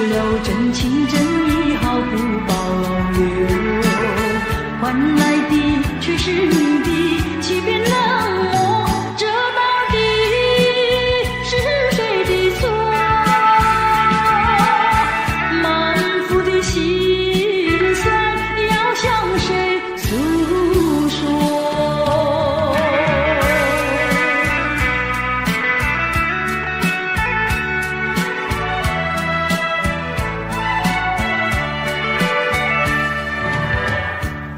了真情真意毫不保留，换来的却是你的欺骗冷漠，这到底是谁的错？满腹的心酸要向谁诉说？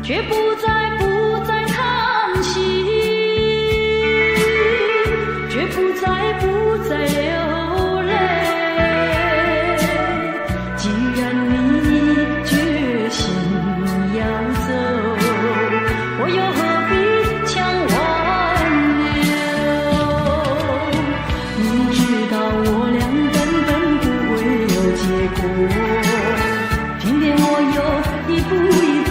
却不再叹息，却不再流泪。既然你决心要走，我又何必强挽留？你知道我俩根本不会有结果，偏偏我又一步一步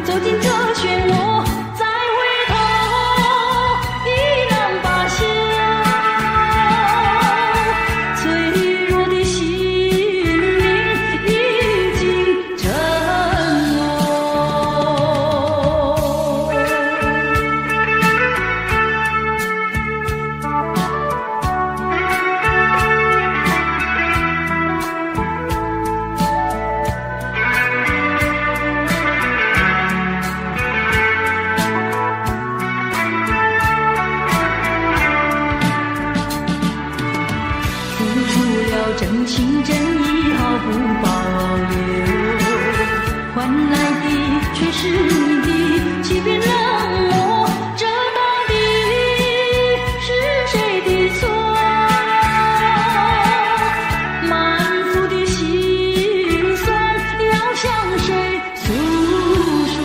走进这漩涡，再回头已难罢休。脆弱的心灵已经沉沦。真情真意毫不保留，换来的却是你的欺骗冷漠，这到底是谁的错？满腹的心酸要向谁诉说？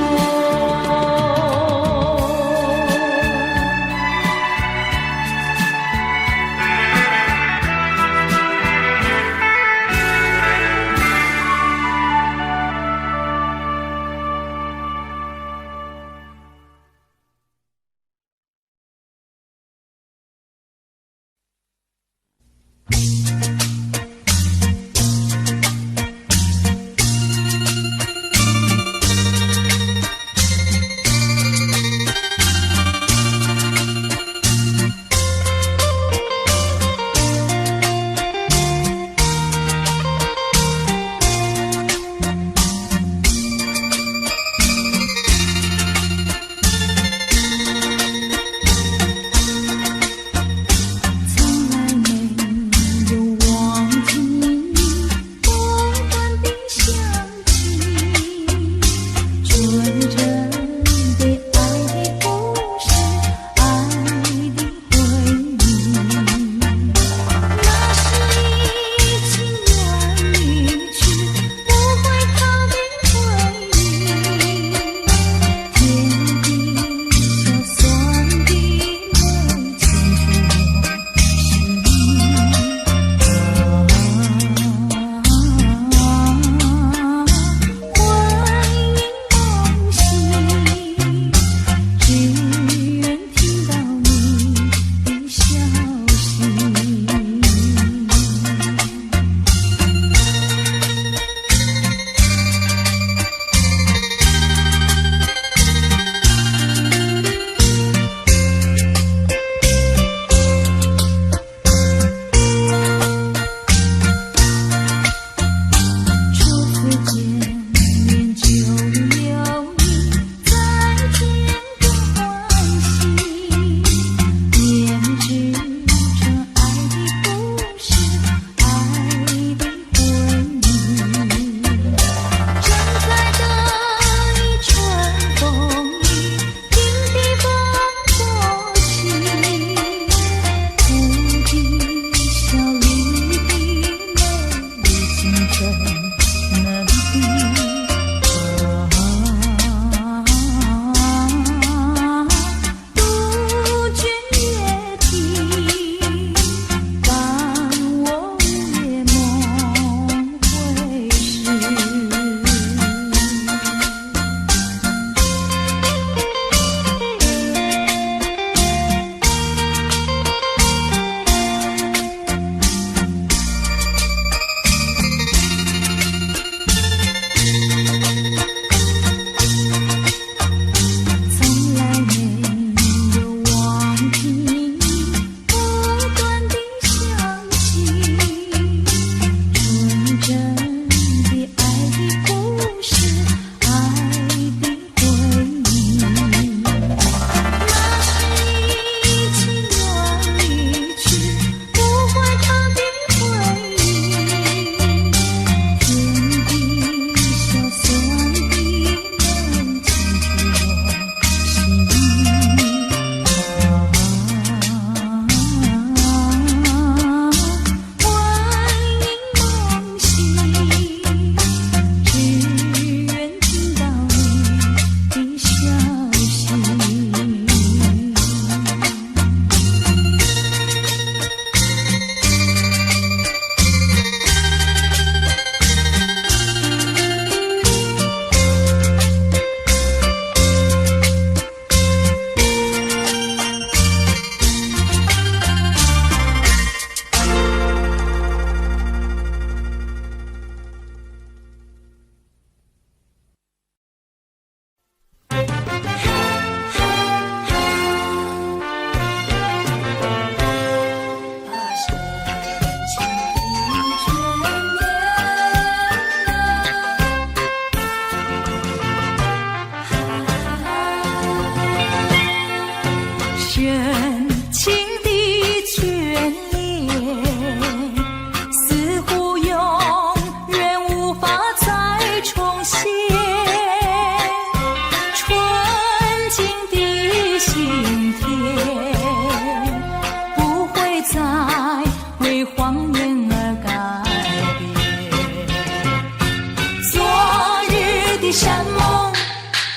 的山盟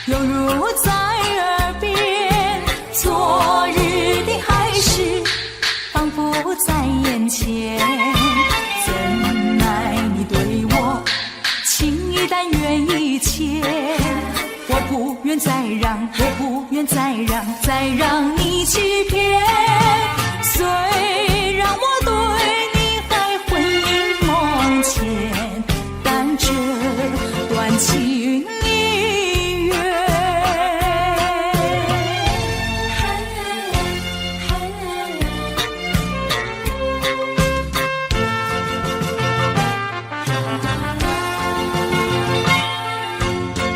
犹如在耳边，昨日的海誓仿佛在眼前。怎奈你对我情意但愿意切，我不愿再让，我不愿再让，再让你欺骗。虽然我对你还魂萦梦牵，但这段情已远。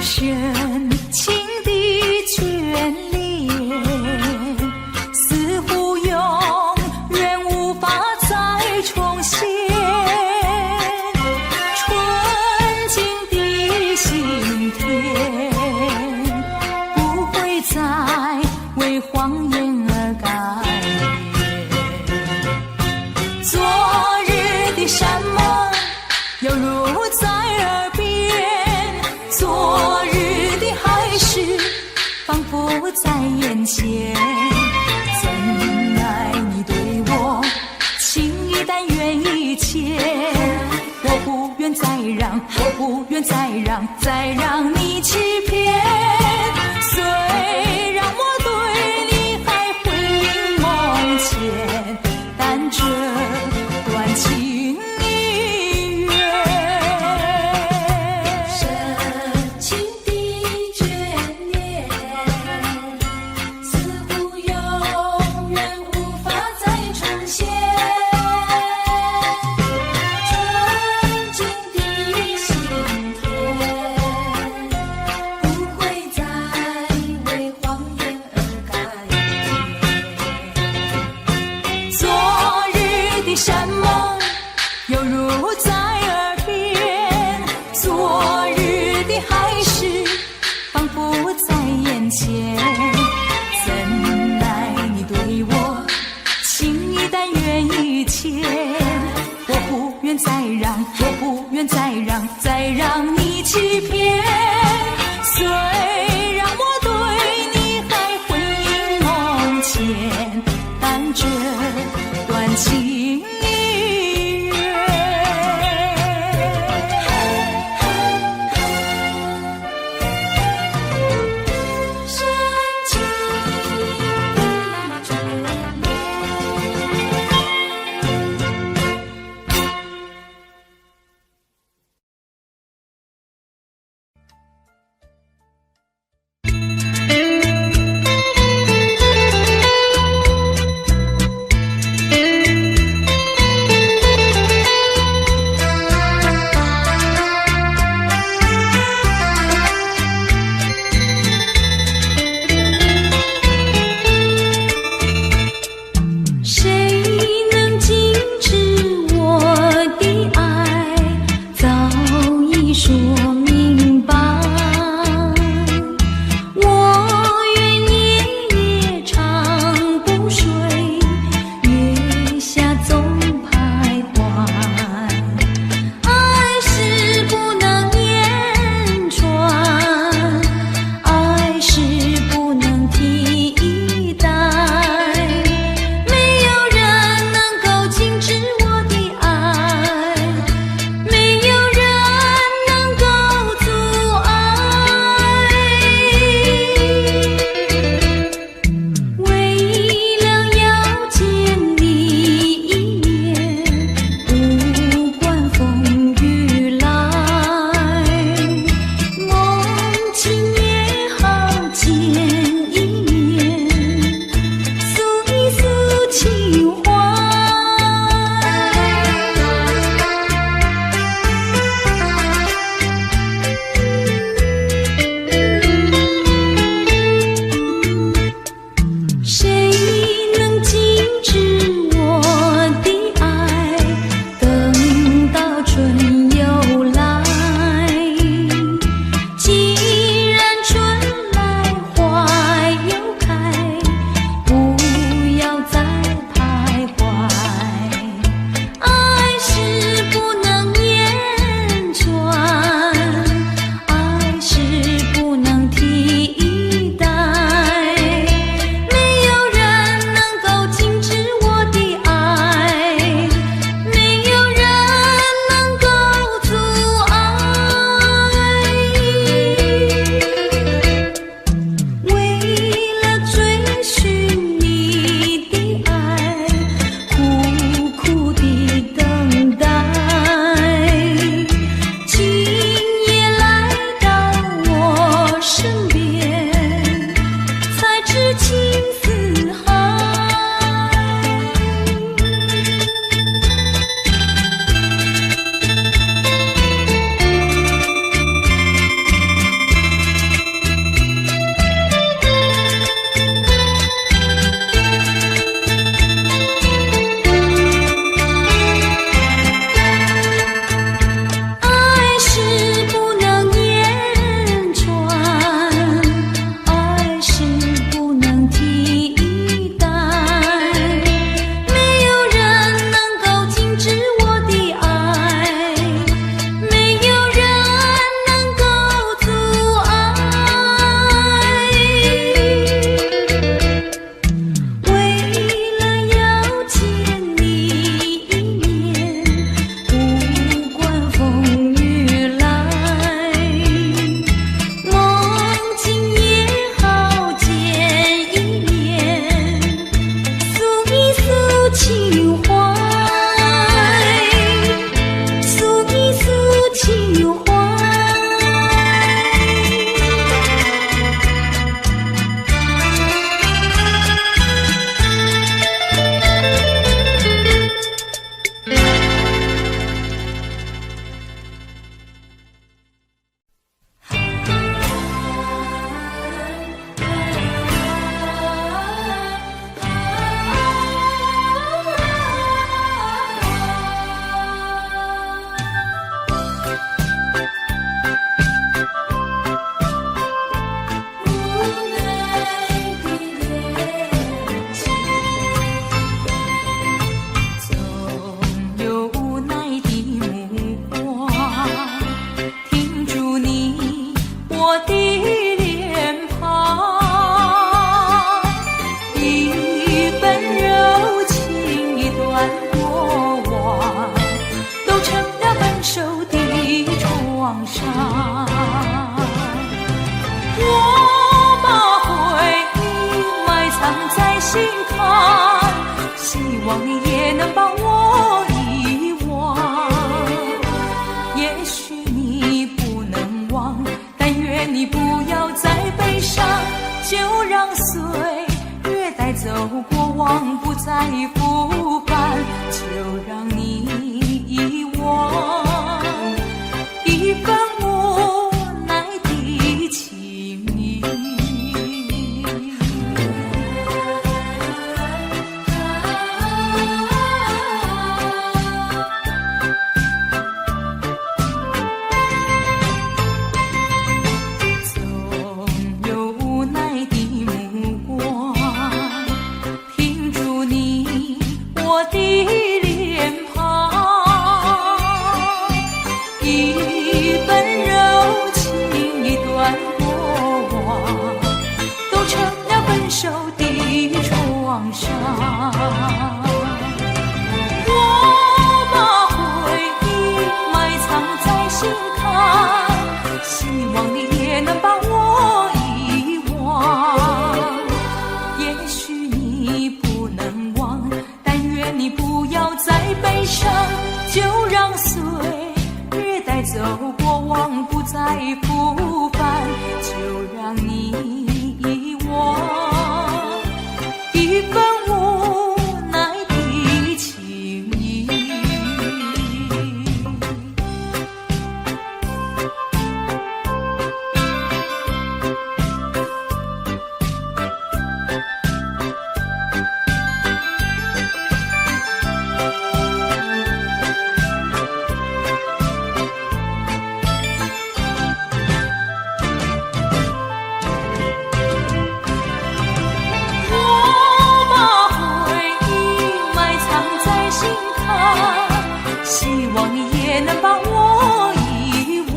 深情的眷恋，似乎永远无法再重现。纯净的心田，不会再为谎言而改变。昨日的山盟犹如在耳边，昨日的海誓仿佛在眼前。怎奈你对我情意但愿意切，我不愿再让，我不愿再让，再让你欺骗。虽然我对你还魂萦梦牵，但这段情已远。深情的眷恋，似乎永远无法再重现。纯净的心田，不会再为谎言而改变。昨日的山盟犹如在耳边，昨日的海誓仿佛在眼前。怎奈你对我情意但愿意切，我不愿再让，我不愿再让，再让你欺骗。虽然我对你还魂萦梦牵，但这段情已远。深情的眷恋。谁能禁止我的爱？早已说明白。我愿夜夜长不睡，月下总徘徊。爱是不能言传，爱是不能替代。没有人能够禁止我的爱，没有人能够往上。我把回忆埋藏在心坎，希望你也能把我遗忘。也许你不能忘，但愿你不要再悲伤，就让岁月带走过往，不再复返，就让你遗忘一份无奈的情谊。总有无奈的目光停住你我的脸庞，一份柔情，一段过往，都成了分手的创伤。我把回忆埋藏在心坎，希望你也能把我遗忘。也许你不能忘，但愿你不要再悲伤，就让岁月带走过往，不再复返，就让你遗忘一份无奈的情谊。希望你也能把我遗忘。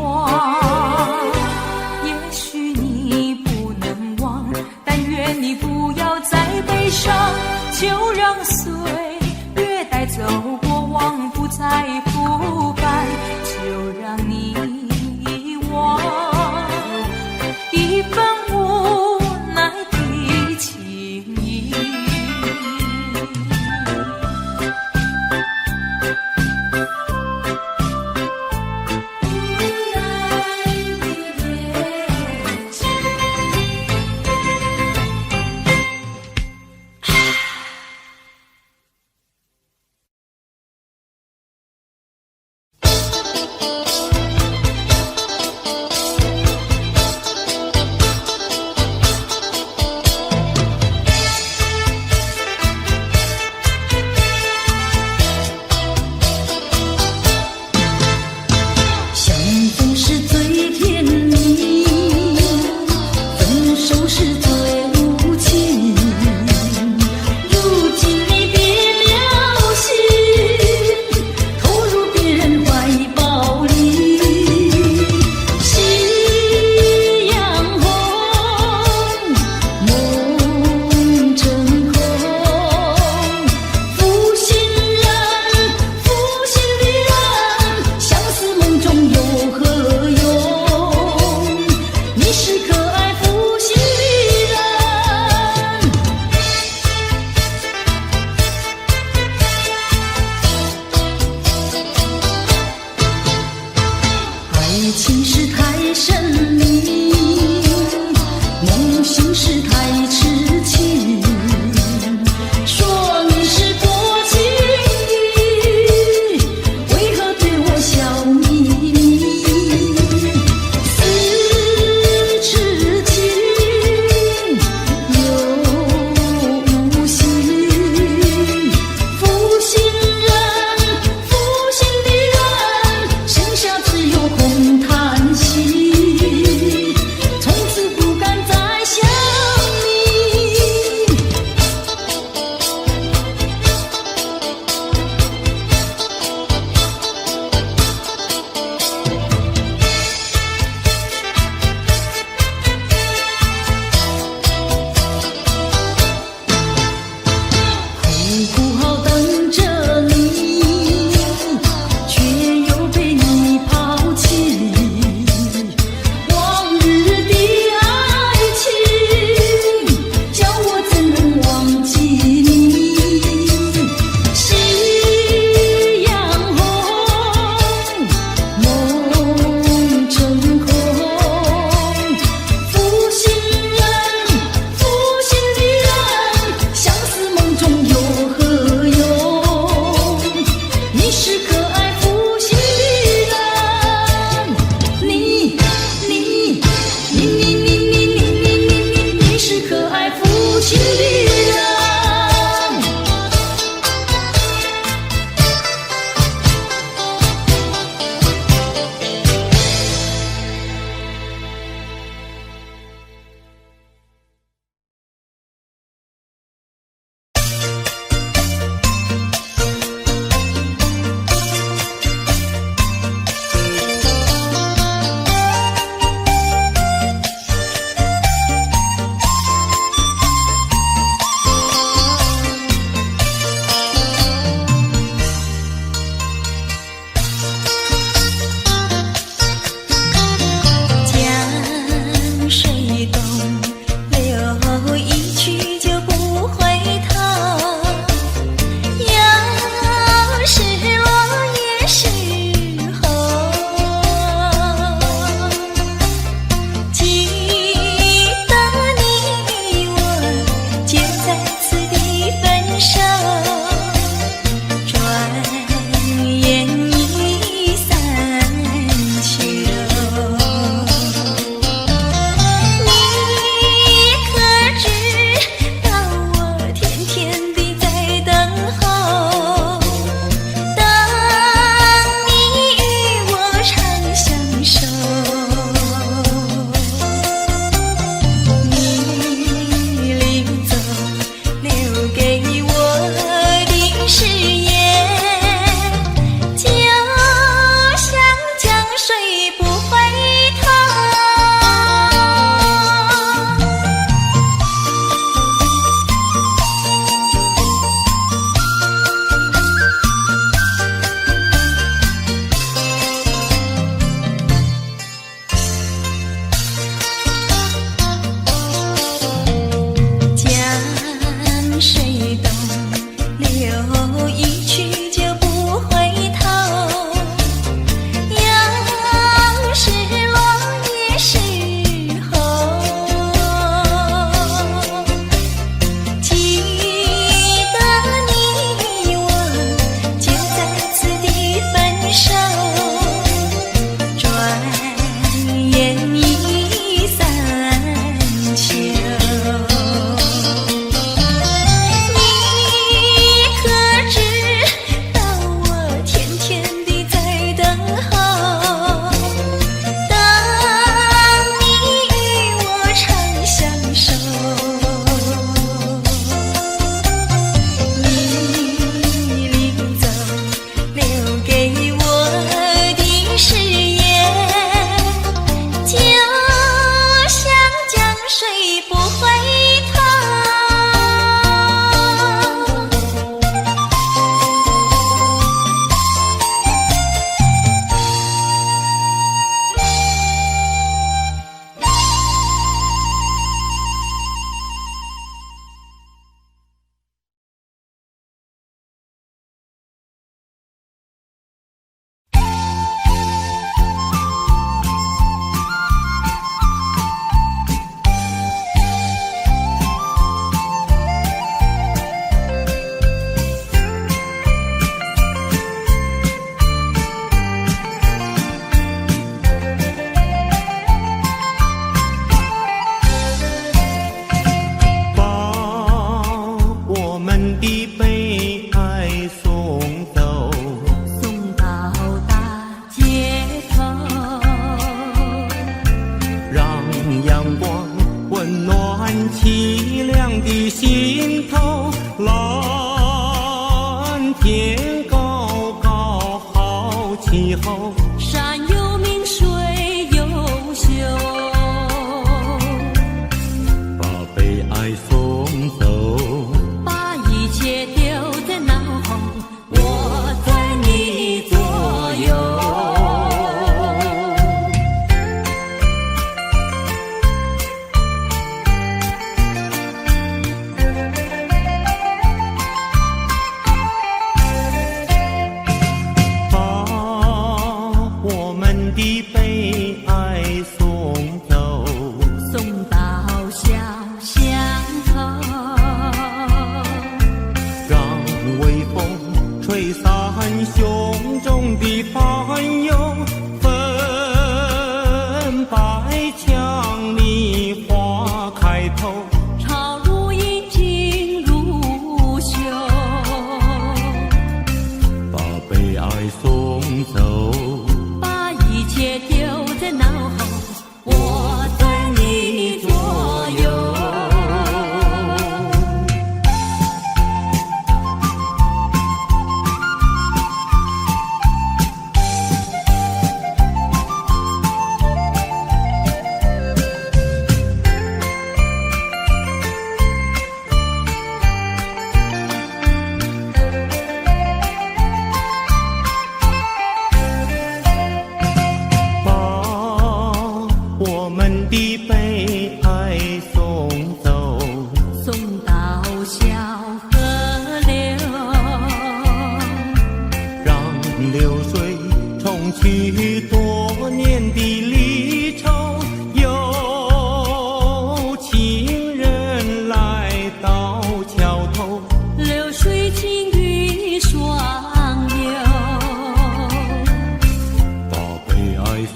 也许你不能忘，但愿你不要再悲伤，就让岁月带走过往，不再复返，就让你遗忘一份无奈的情谊。从此不敢再想你。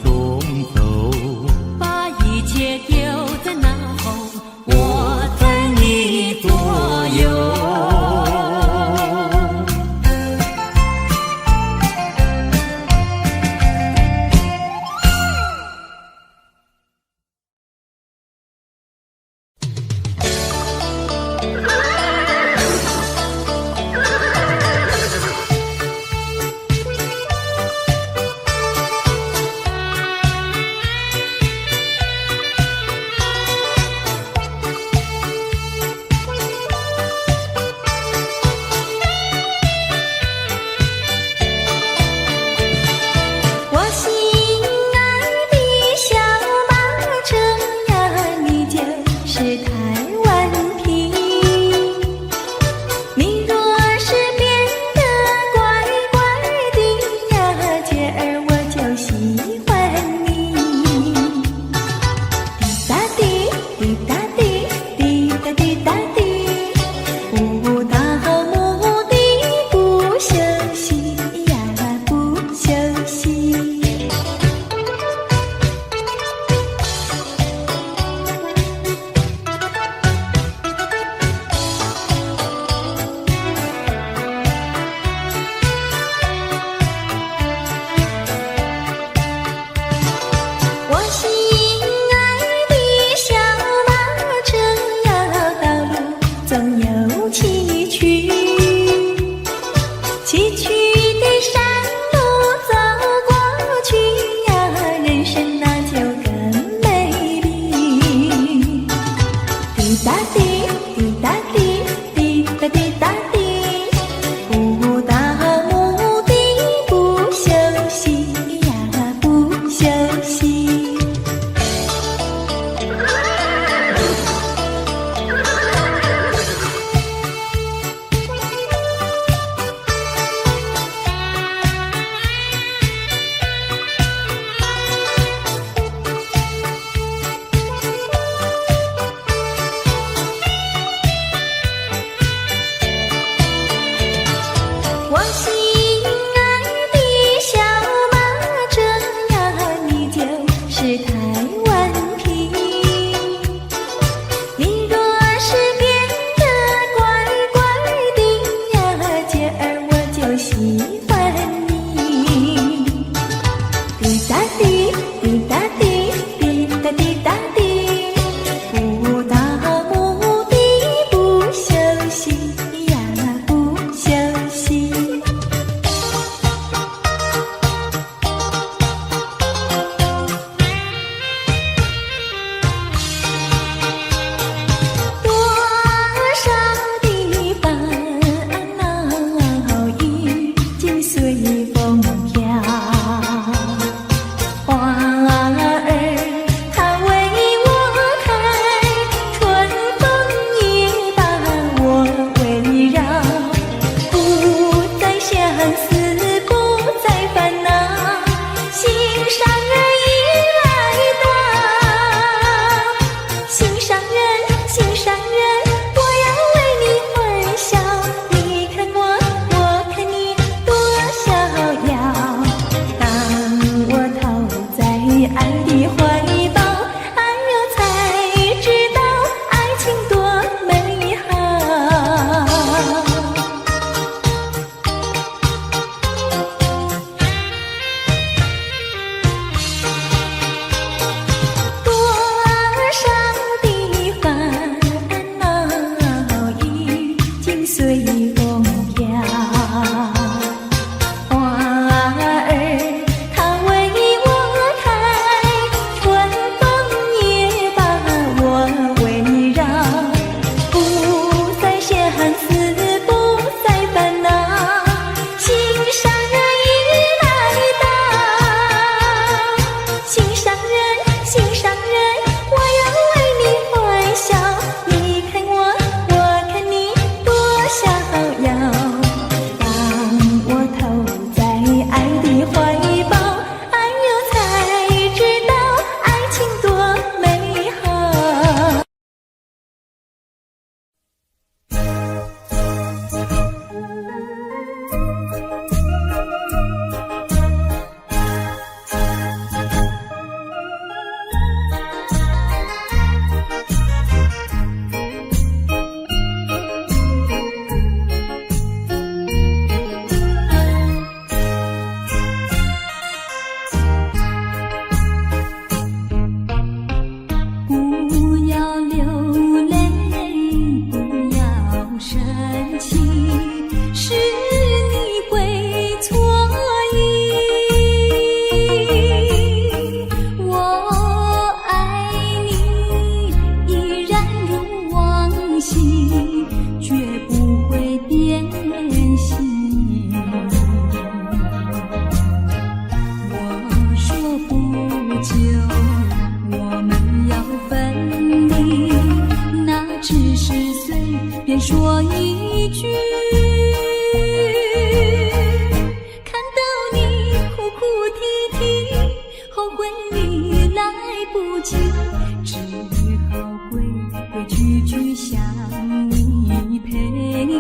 送走，把一切丢在脑后，我在你左右。一句。看到你哭哭啼啼，后悔已来不及，只好规规矩矩向你赔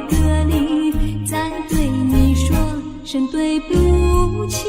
个礼，再对你说声对不起。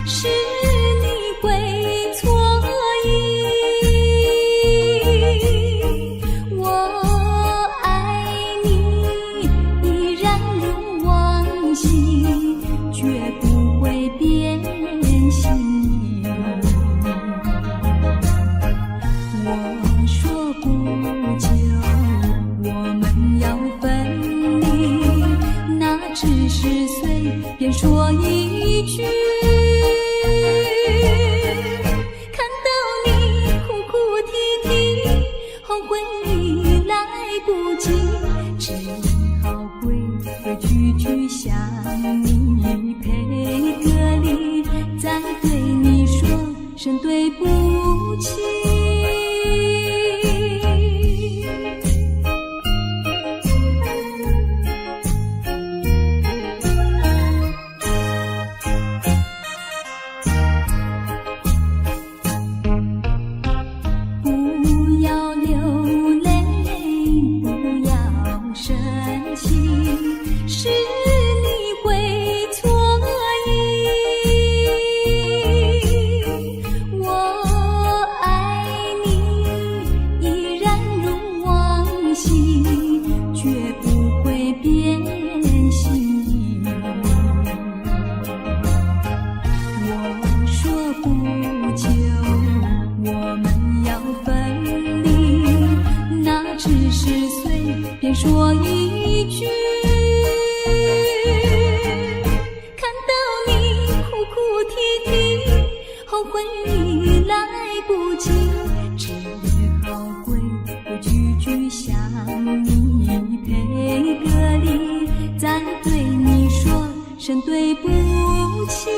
是你会错意，我爱你依然如往昔，绝不会变心意。我说不久我们要分离，那只是随便说一句。后悔已来不及，只好规规矩矩向你赔个礼，再对你说声对不起。是你会错意，我爱你依然如往昔，绝不会变心意。我说不久我们要分离，那只是随便说一句。后悔已来不及，只好规规矩矩向你赔个礼，再对你说声对不起。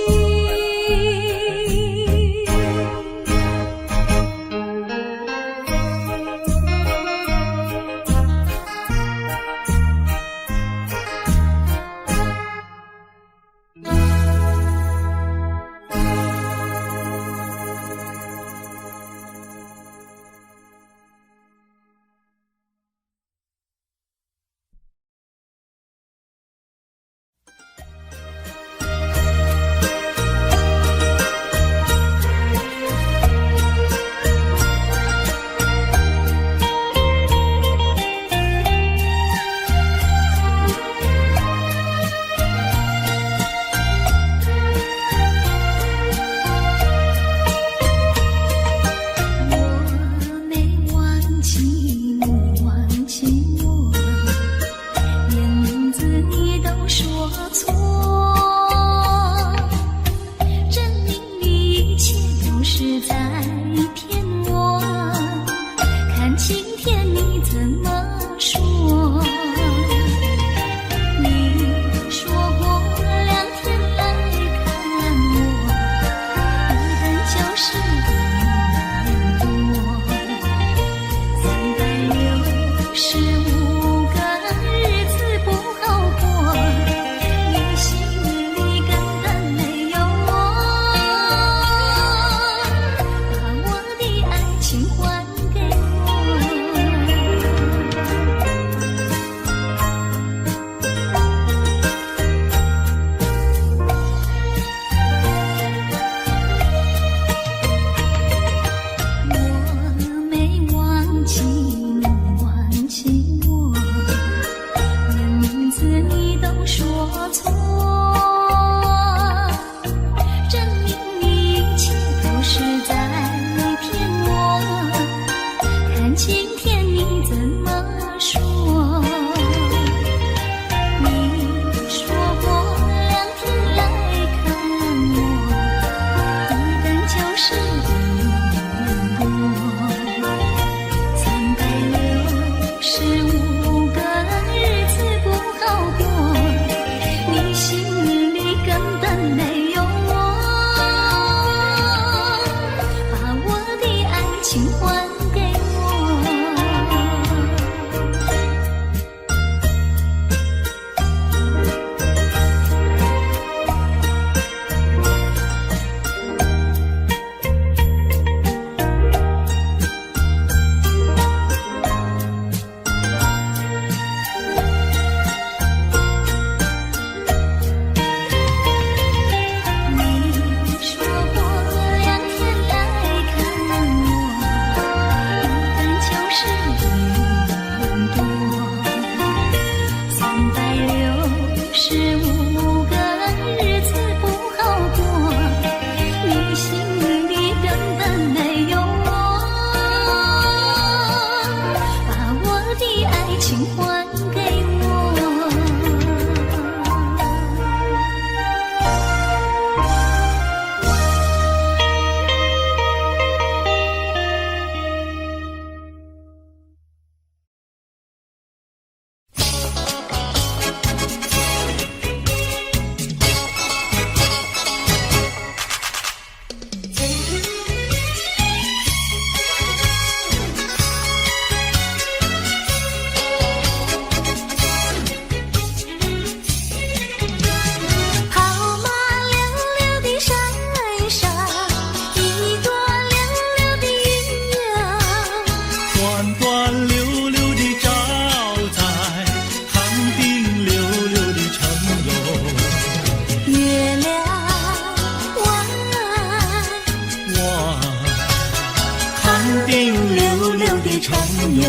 的长游。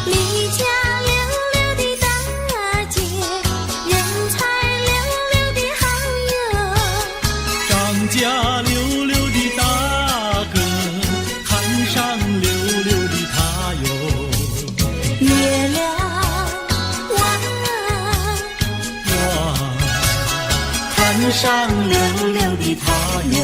离家溜溜的大姐，人才溜溜的好友，张家溜溜的大哥，看上溜溜的他哟。月亮弯，看上溜溜的他哟。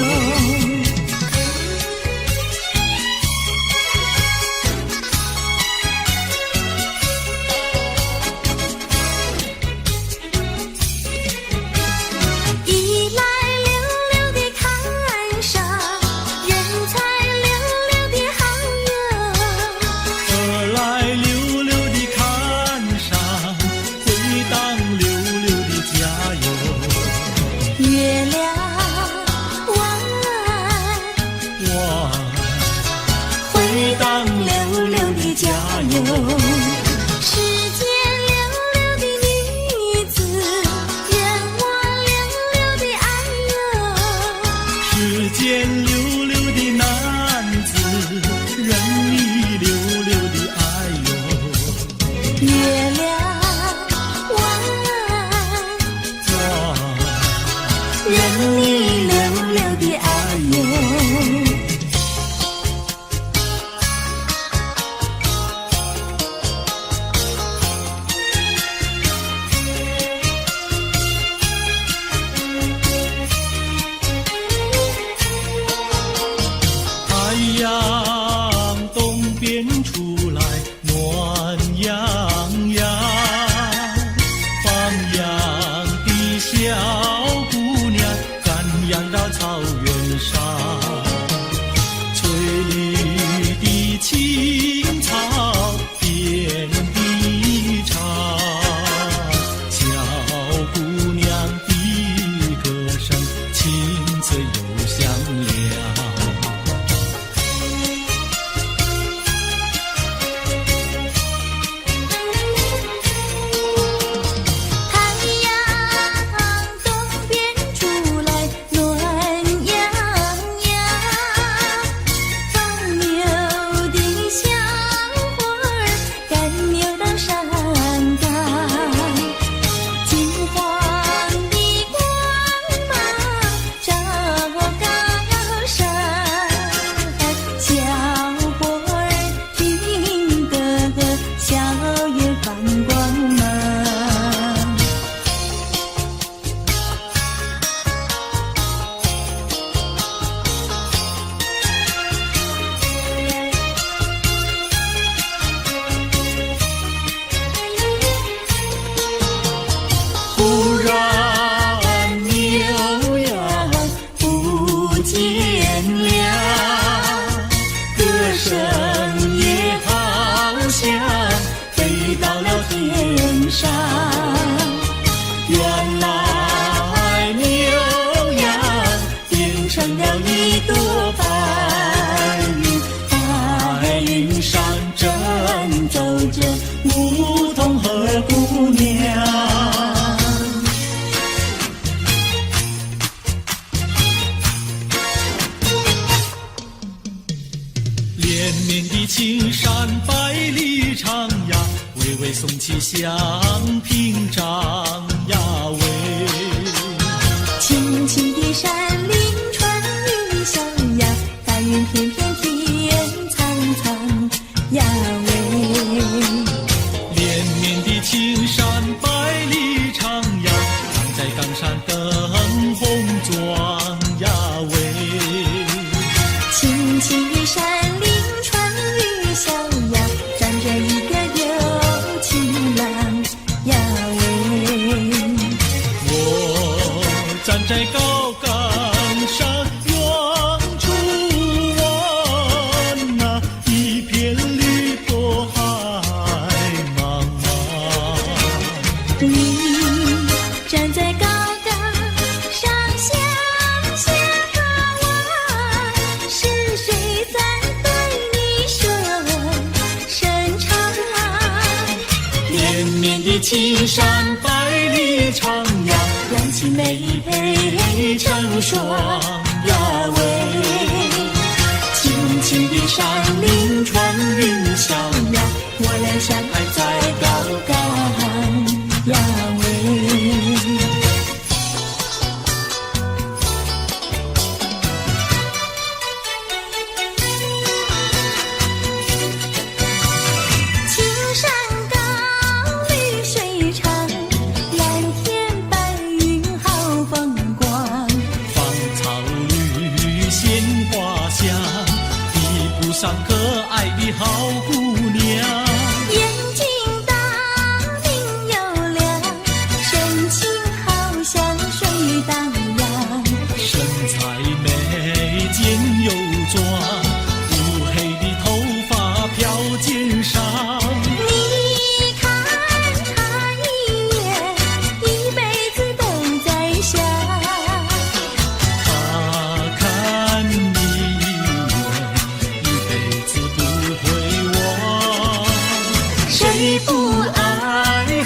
青山百里长呀，巍巍耸起响屏障呀喂。青青的山林春雨小呀，白云片片天苍苍呀喂。连绵的青山百里长呀，站在冈山灯红妆呀喂。青青的山林小呀，站着一个有情郎呀喂。我站在高冈山，远处望那一片绿波海茫茫。你站在高冈上向下望，是谁在连绵的青山百里长呀，扬起每一杯成双呀喂。轻轻地山林川云小鸟，我俩相爱在高岗呀喂。青山高，绿水长，蓝天白云好风光。芳草绿，鲜花香，比不上可爱的好姑娘。眼睛大，明又亮，神情好像水荡漾。身材美，肩又壮，乌黑的头发飘肩上。你看他一眼，一辈子都在想。他看你一眼，一辈子不会忘。谁不爱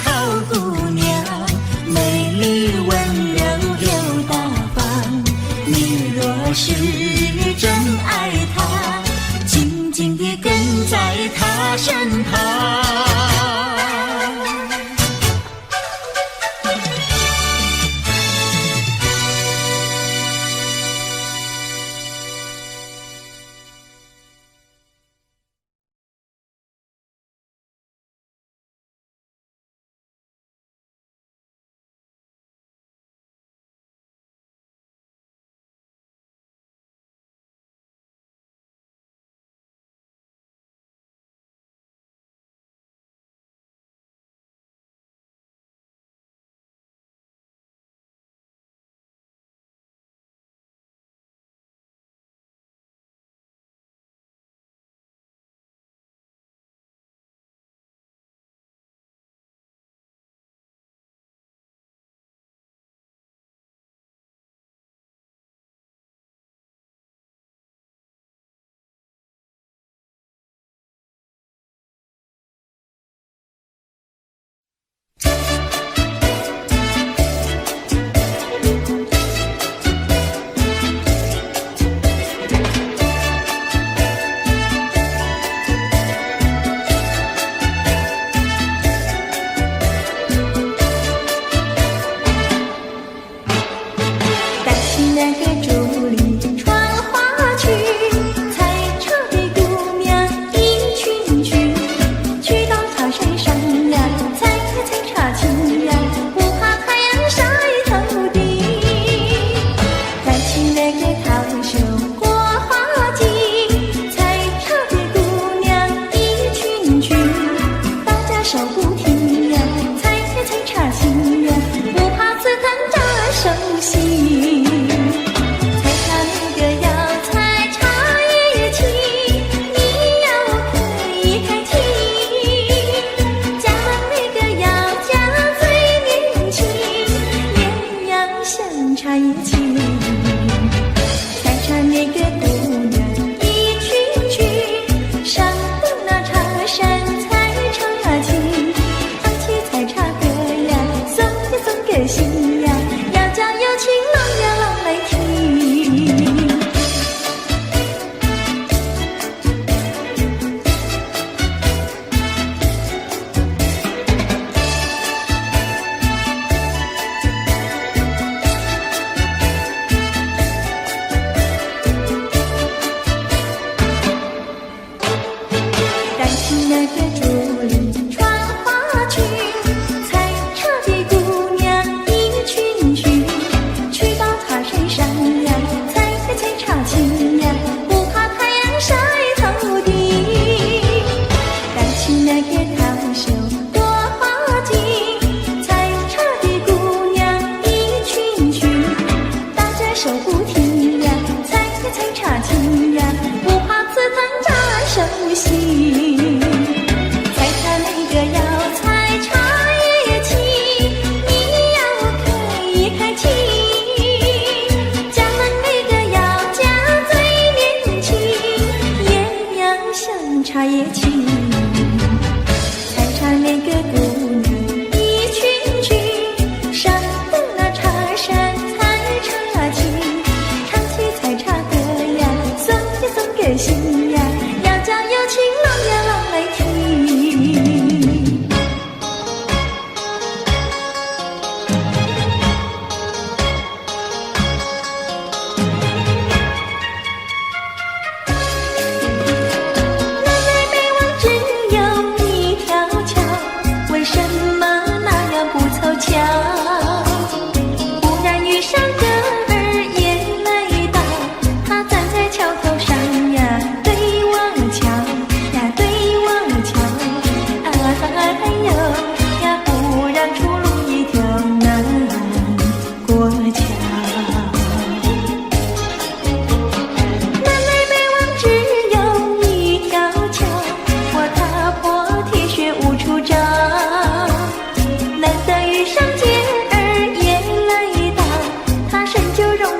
好姑娘？美丽温柔又大方。你若是真爱她，紧紧地跟在她身旁。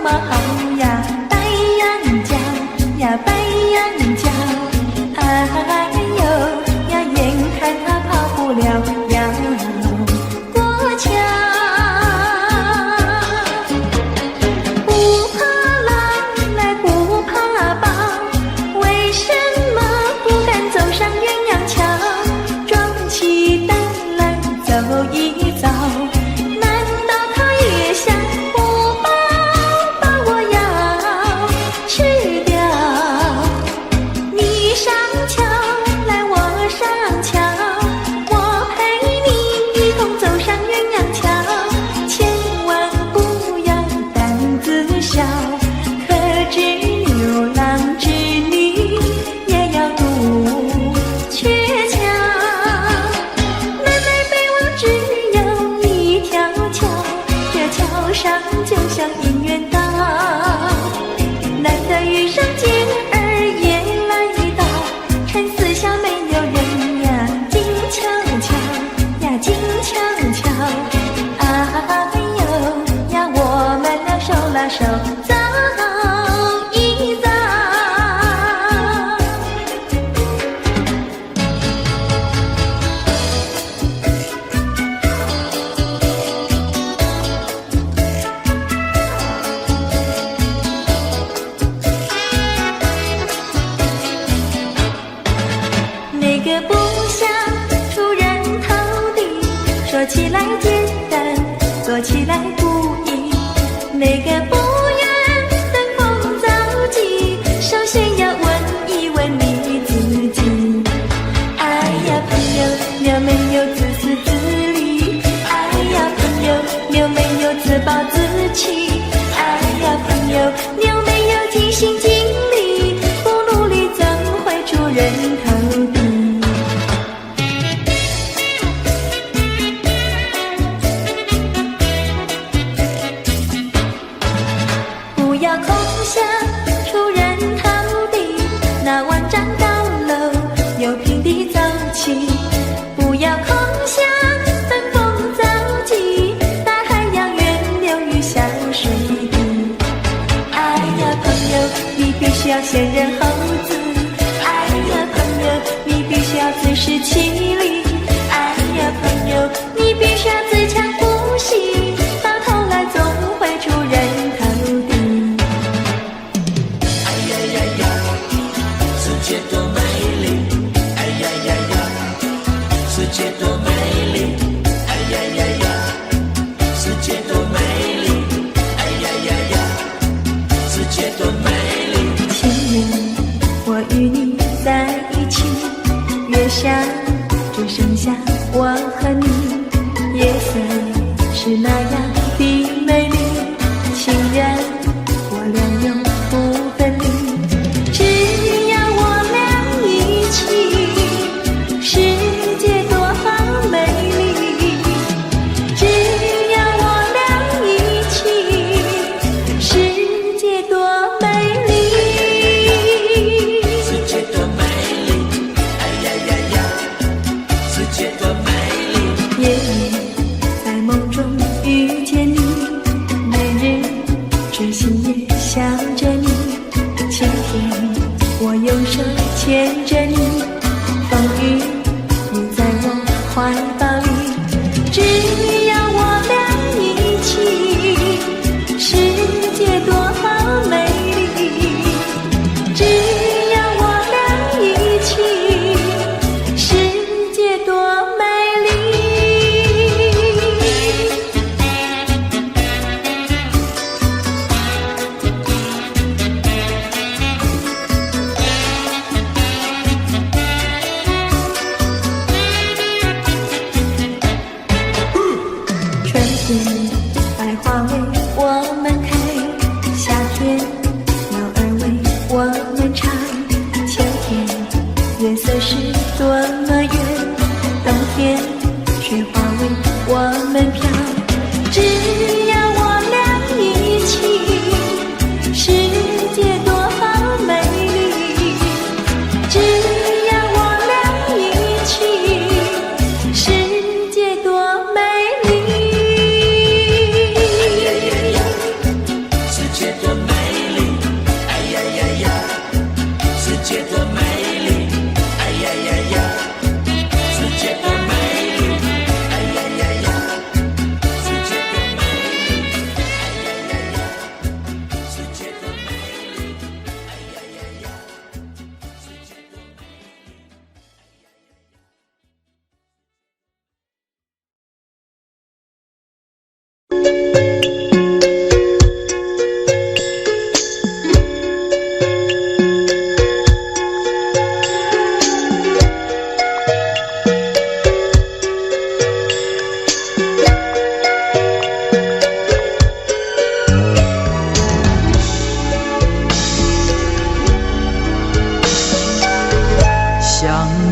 么好呀，白羊角呀，白羊角，哎呦呀，眼看它跑不了要过桥。不怕狼来不怕豹，为什么不敢走上鸳鸯桥？壮起胆来走一遭，难道他也想不饱把我要吃掉？你上桥来我上桥，我陪你一同走上鸳鸯桥，千万不要胆子小，可知牛郎织女也要渡鹊桥。南来北往只有一条桥，这桥上就像姻缘岛，难得遇上姐儿也来到，趁四下没有人呀，静悄悄呀，静悄悄，哎呦呀，我们俩手拉手走一遭。那个不想出人头地，说起来简单，做起来不易。那个不愿登峰造极，首先要问一问你自己。哎呀，朋友，你有没有自私自利？哎呀，朋友，你有没有自暴自弃？哎呀，朋友，你有没有尽心尽力？不努力怎会出人头地？不要空想出人头地，那万丈高楼由平地走起。不要空想登峰造极，大海洋源流于小水滴。哎呀，朋友，你必须要先人后子。哎呀，朋友，你必须要自食其力。哎呀，朋友，你必须要自强不息，到头来总会出人头地。哎呀呀呀，世界多美丽！哎呀呀呀，世界多美丽！哎呀呀呀，世界多美丽！哎呀呀呀，世界多美丽！情人，我与你在一起，月下只剩下我和你，夜色是那样的美丽，情人我俩永不分离，只要我俩一起，世界多好美丽，只要我俩一起，世界多美丽。世界多美丽！哎呀呀呀，世界多美丽！夜里在梦中遇见你，每日追心也想着你，晴天我用手牵着你，风雨你在我怀抱里，只要我俩一起，世界多好美丽，只要我俩一起，世界多美丽。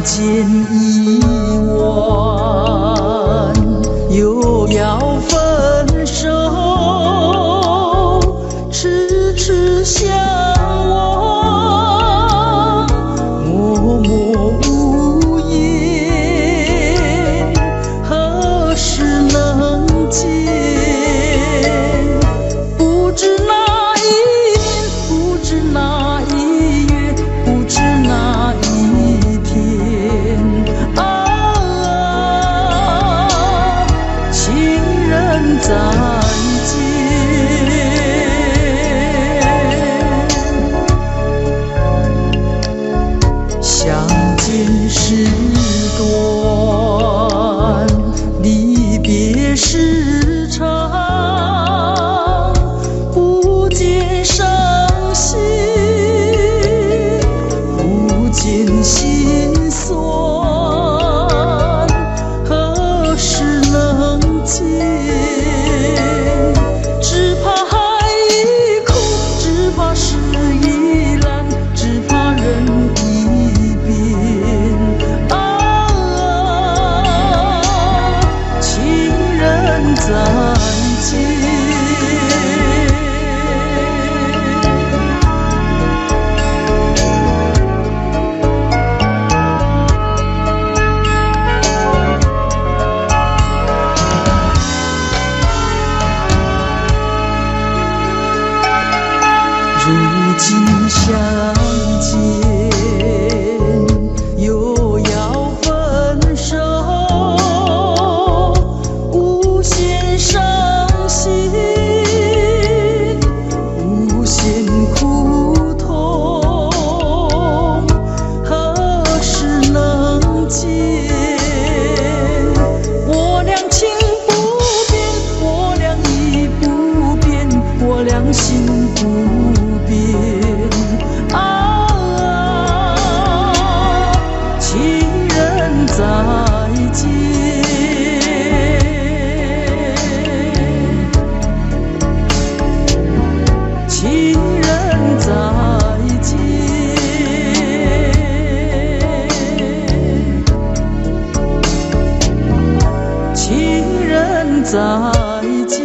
见已晚，又要分手，痴痴相望，默默无言，何时能见？不知哪一年，不知哪一月，不知哪一天啊，情人再见。相见时短，离别时长，不见伤心，不见心酸，何时能见？只怕海已枯，只怕事已烂，只怕人已变啊，情人再见。如今相见，又要分手，无限伤心，无限苦痛，何时能见？我俩情不变，我俩意不变，我俩心不变啊，情人再见，情人再见，情人再见。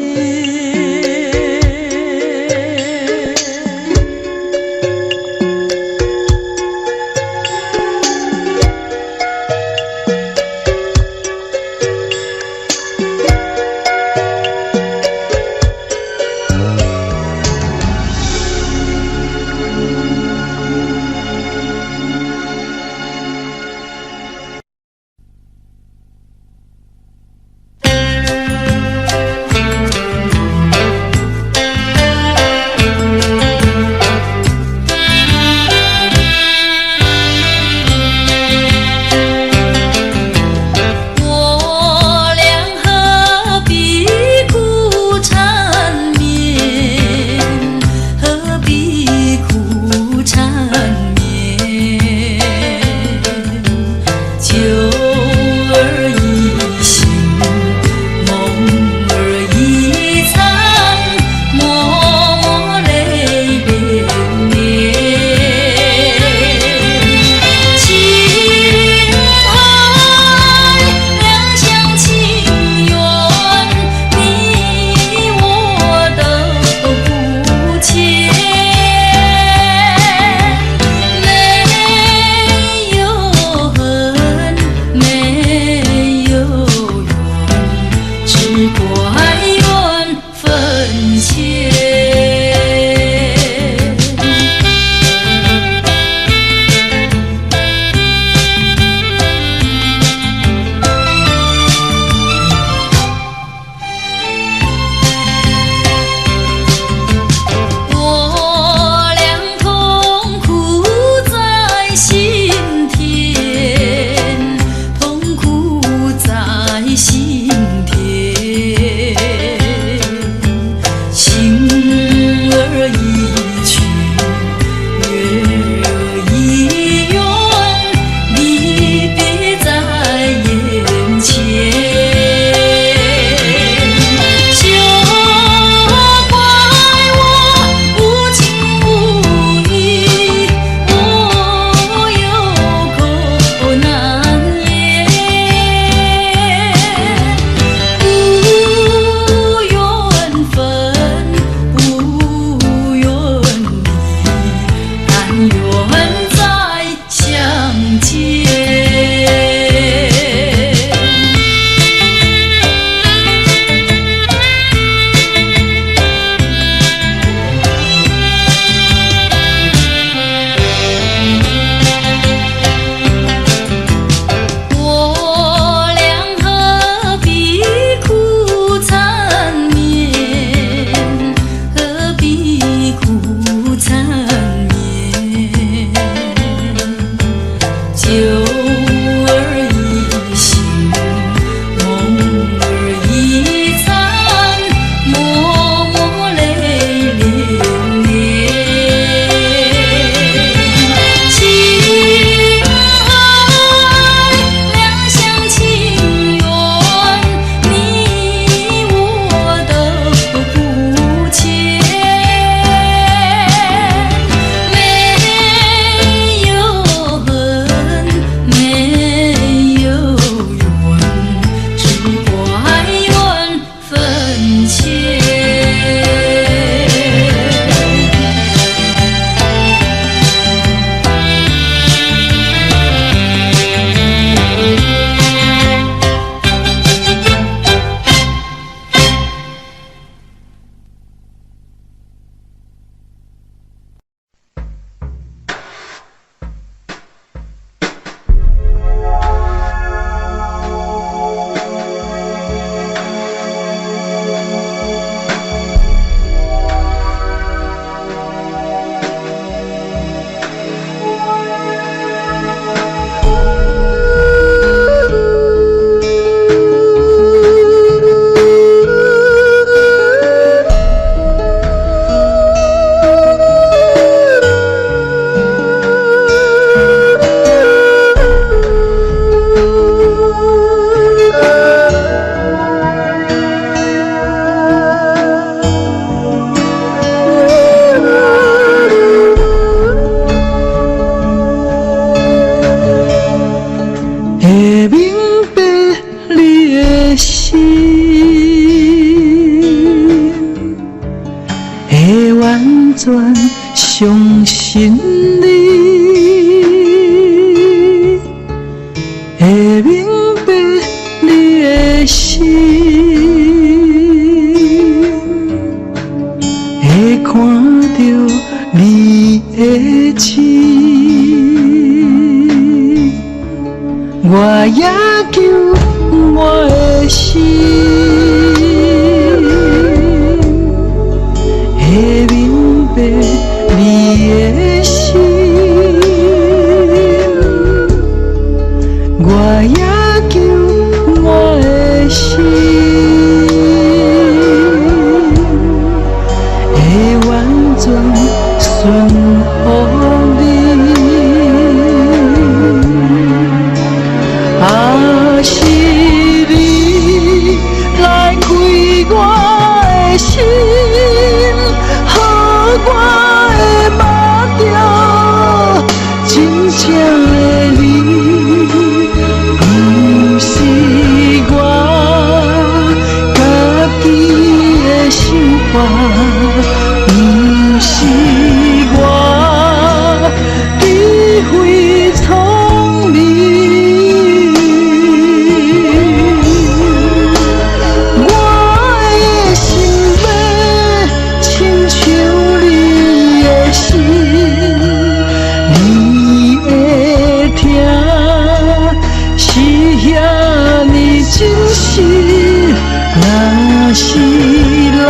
相信你会明白你的心，会看到你的情，我也求我的心会明白你的心，我也求我的心会完全顺服你。啊，是你来开我的心，予我会摸着真正的你，不是我家己的想法，不是我智慧聪明。若是来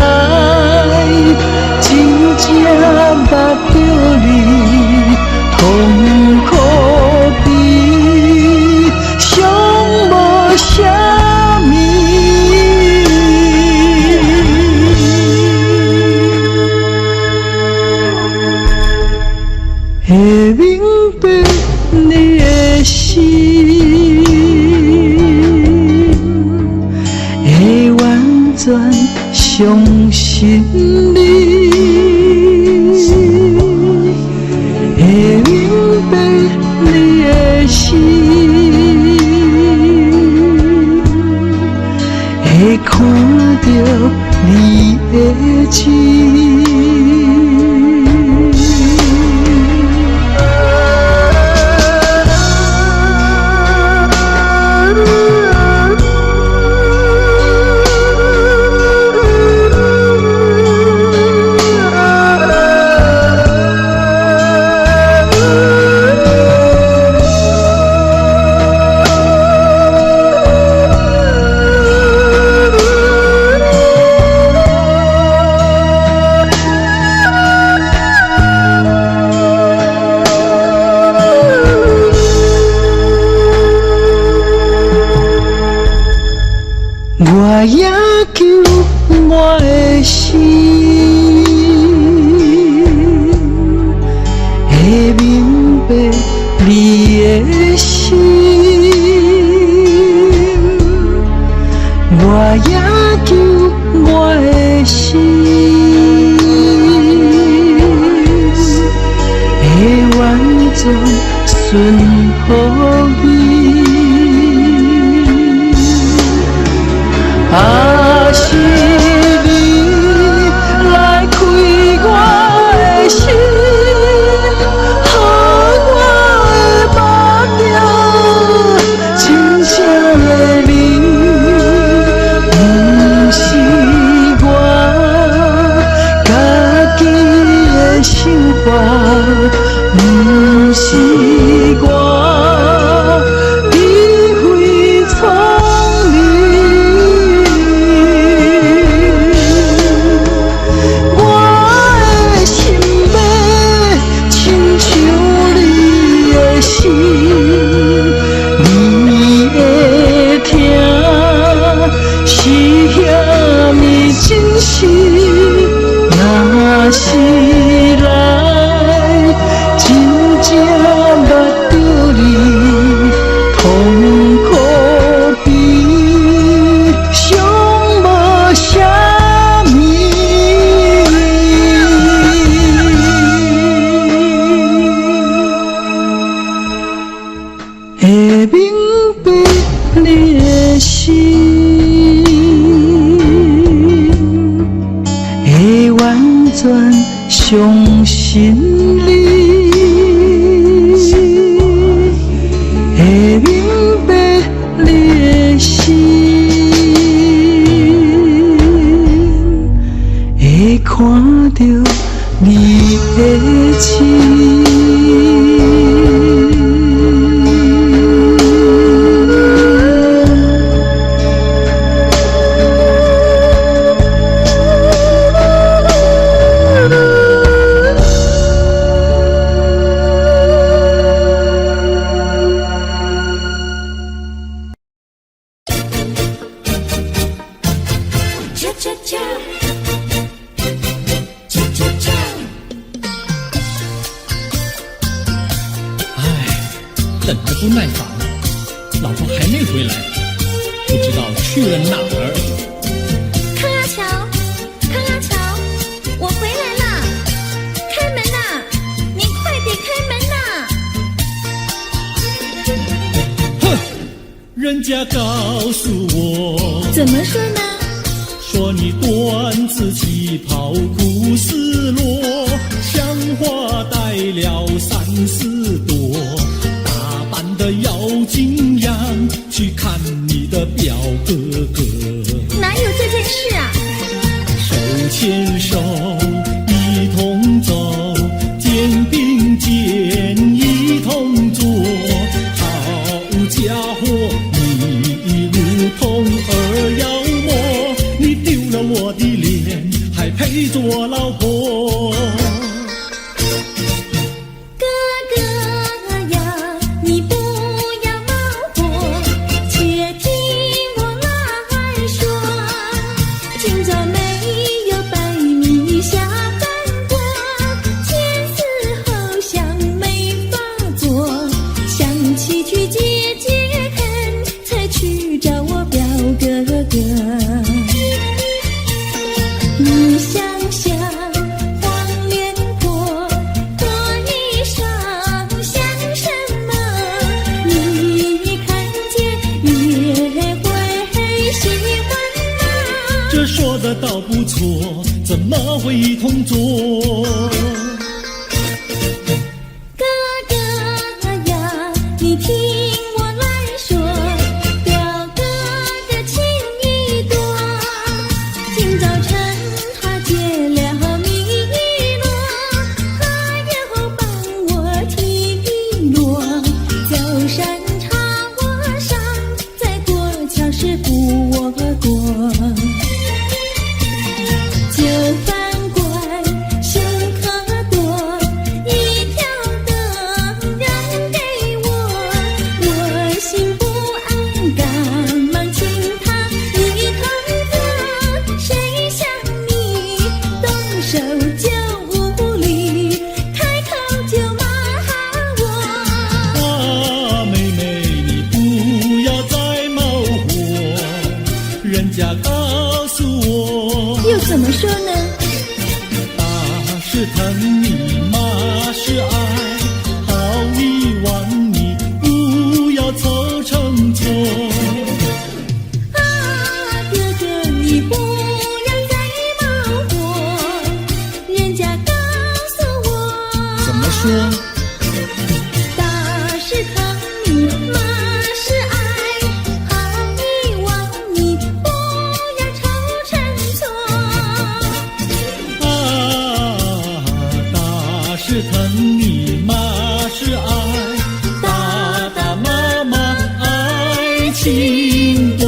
真正捌着你，痛苦比上无啥物。会明白你的心，会完全相信你，会明白你的心，会看到你的情。我也求我的心会明白你的心，我也求我的心会完全顺服你。啊，是你来开我的心，予我会摸着真正的你，不是我家己的想法，不是我智慧聪明。是来心里会明白你的心，会看到你的情。等得不耐烦了，老婆还没回来，不知道去了哪儿。康阿乔，康阿乔，我回来了，开门呐！你快点开门呐！哼，人家告诉我，怎么说呢？说你短子旗袍苦丝罗，像花戴了3、4朵。的妖精样去看你的表哥哥，哪有这件事啊？手牵手一同走，肩并肩一同坐，好家伙，你如同儿妖魔，你丢了我的脸，还配做老婆？你想想黄脸婆，脱衣裳像什么？你看见也会喜欢吗？这说的倒不错，怎么会一同做？哥哥呀，你听我来说，表哥的情意多，今早晨他结了蜜罗，他又帮我提罗，走山茶我上，再过桥是扶我过，就饭馆剩可多，一条灯让给我，我心不安，赶忙请他一同坐，谁想你动手就无理，开口就骂我。啊，妹妹，你不要再冒火，人家告诉我，又怎么说呢？打是疼你，骂是爱，好意望你不要凑成错。啊，哥哥你不要再冒火，人家告诉我，怎么说？打是疼你，骂是爱，好意望你不要凑成错。啊，打是疼你，骂是爱，打打骂骂爱情多。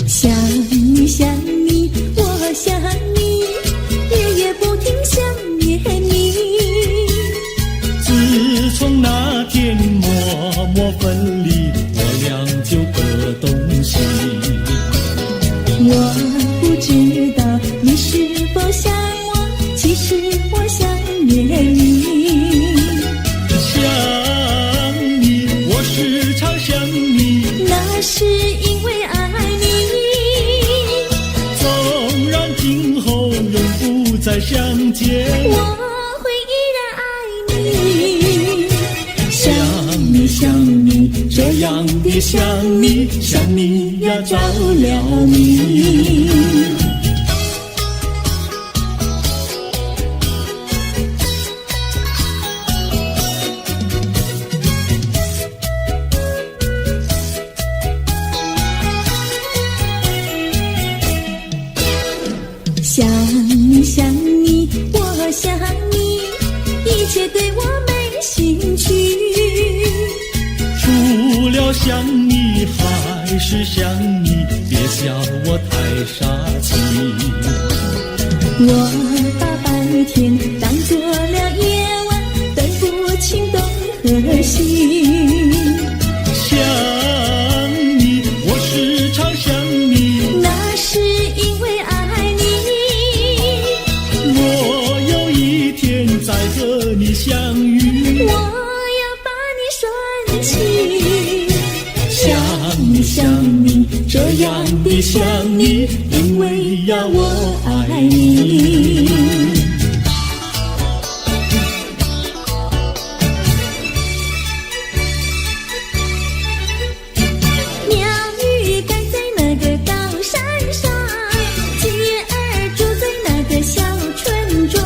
想你想你，我想你，夜夜不停想念你。自从那天默默分离，我俩就各东西。我不知道你是否想我，其实我想念你。想你再相见，我会依然爱你。想你想你，这样的想你，想你呀着了迷。想你想你，我想你，一切对我没兴趣。除了想你还是想你，别笑我太傻气。我把白天当作了夜晚，分不清东和西。想你，我时常想你，那是因为爱你。我有一天再和你相遇，我要把你拴起。想你想你，这样的想你，因为呀我爱你。鸟语盖在那个高山上，鸡儿住在那个小村庄，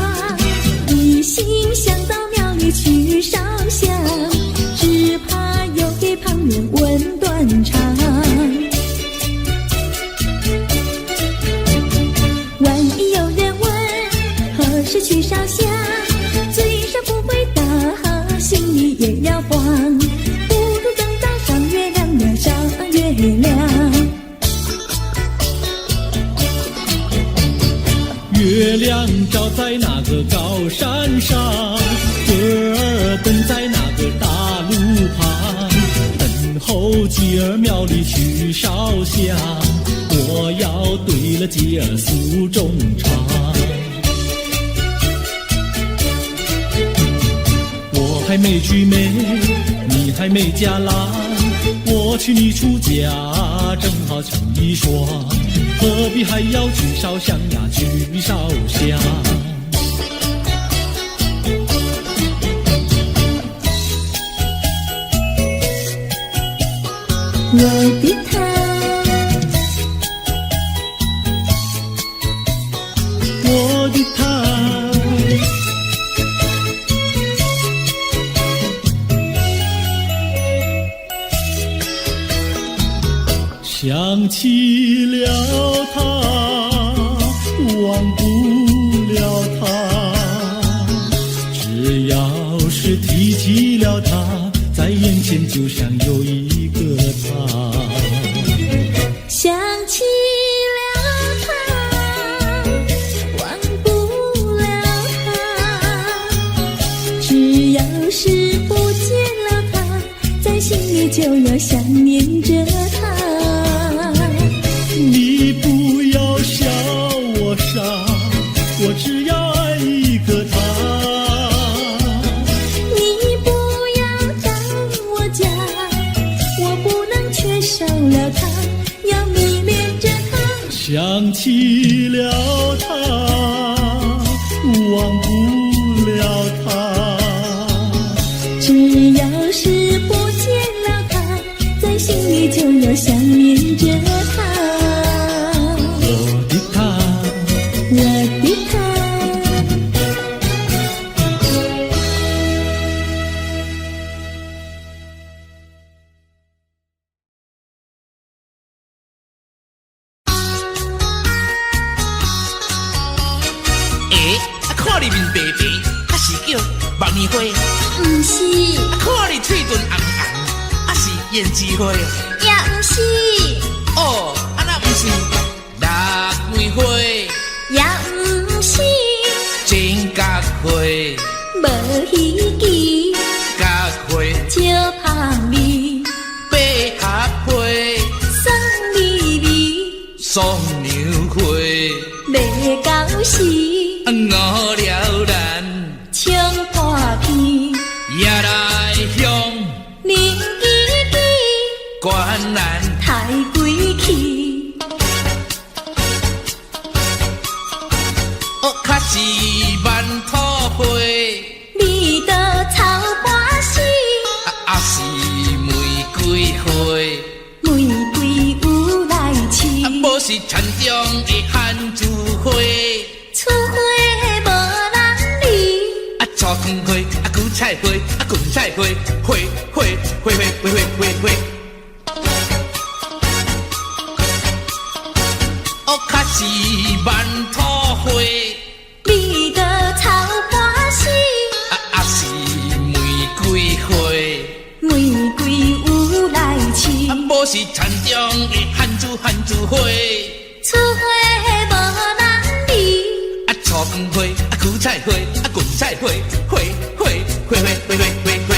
一心想到庙里去烧香，只怕又给旁人问断肠。万一有人问何时去烧香，嘴上不回答，心里也要慌，不如等到上月亮呀上月亮。月亮照在那个高山上，歌儿等在那个大路旁，等候鸡儿庙里去烧香，我要对了鸡儿诉衷肠。我还没娶妹，你还没嫁来，我娶你出嫁，正好成一双，何必还要去烧香呀，去烧香。我的他，我的他，想起了他，忘不了他，只要是提起了他，在眼前就像有一个他。想起了他，忘不了他，只要是不见了他，在心里就要想念着他。你不要笑我傻，我只要爱一个他。你不要当我假，我不能缺少了他，要迷恋着他。想起了他，忘不了他，只要是不见了他，在心里就要想念着他。我的他，我的他，看你面白白，还是叫万年花？不是，看你嘴唇红红，还是胭脂花？也不是，哦，那不是腊梅花、也不是，真角花、无稀奇，角花、招香味，百合花、送味味，双牛花，要到时，我了然，冲破片，也来香，灵机机，观然太贵气。哦，较是万土花，味道草半死，啊是玫瑰花，玫瑰有来试，无是田中的番薯花，厝花无人理，粗黄花，韭菜花，芹菜花，花花花花花花花花。哦，较是万土花，味道草半死，啊是玫瑰花，玫瑰有来试，无是田中的番薯花，厝花无人理，粗黄花，韭菜花，芹菜花，花花花花花花花花。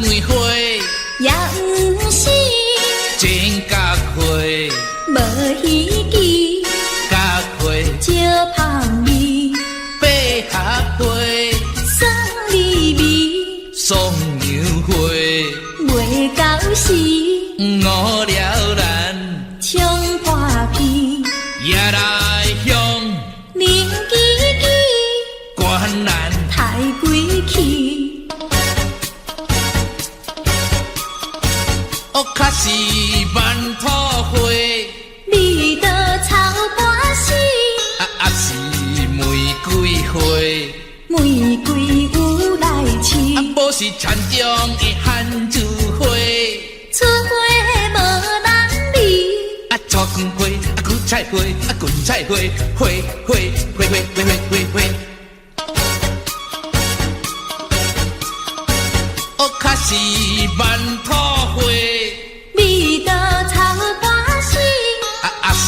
玫花也毋是真角花，无稀奇，角花少香味，百合花，酸味味，松牛花，袂到时，五了咱冲破片，也来向灵机机，观咱太贵气。哦，较是万土花，味道草半死，啊是玫瑰花，玫瑰有来试，无是田中的番薯花，厝花无人理，粗黄花，韭菜花，芹菜花，花花花花花花花花。哦，较是万土花。味道草半死，啊是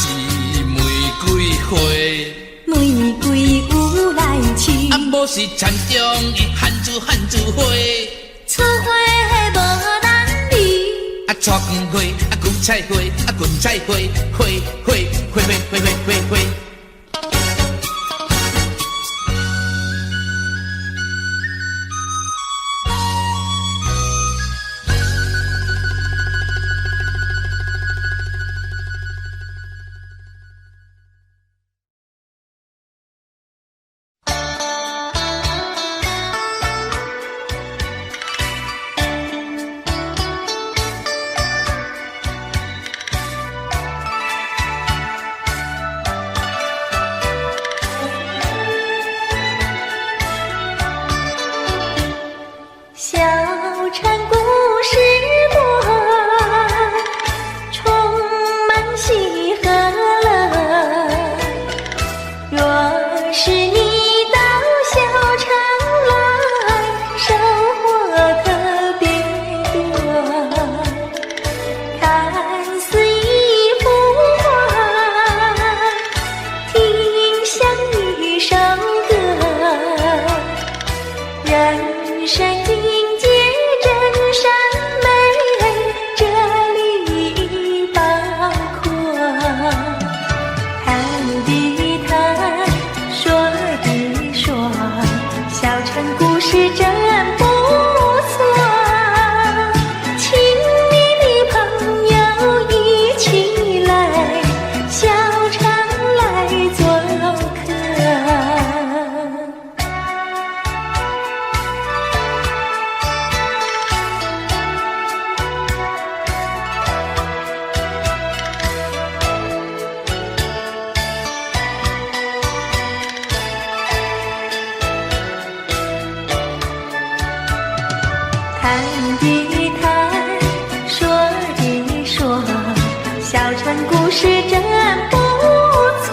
玫瑰花，玫瑰有来试，无是田中的番薯花，厝花无人理，粗黄花，韭菜花，芹菜花，花花花花花花花花。小城故事多，充满喜和乐。若是你到小城来，收获特别多。看似一幅画，听像一首歌，人生境界真善美，这里包括。谈的谈，说的说，小城故事真不错。亲密的朋友一起来，小城来做客。谈的谈，说的说，小城故事真不错。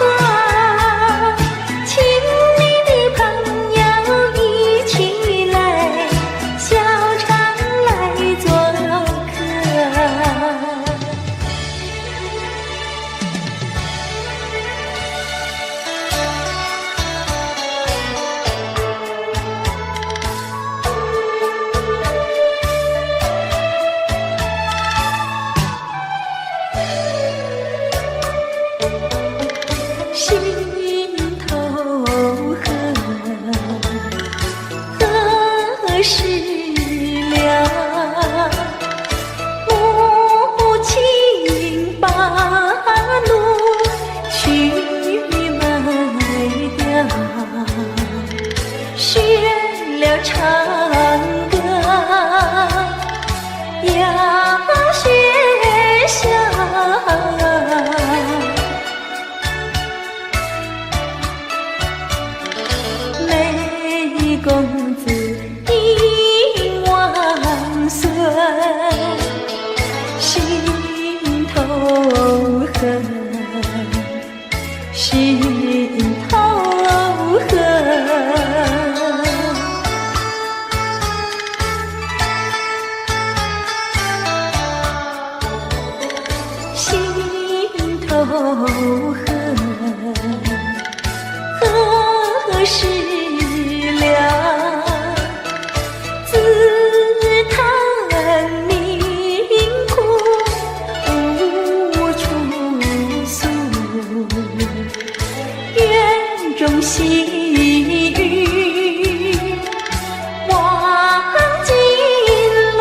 亲密的朋友一起来，小城来做客。恨，何时了？自叹命苦无处诉，院中细雨望金楼。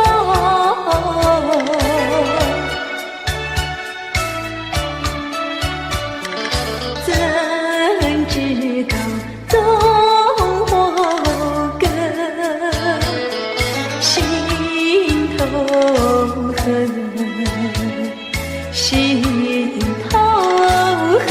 怎知道踪祸根，心头恨，心头恨。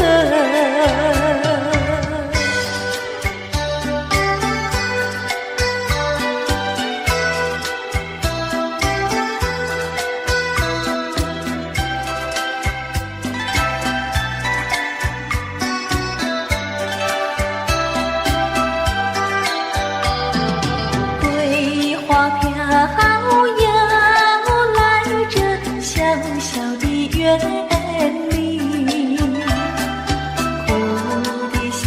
桂花飘摇来这小小的园里，苦的心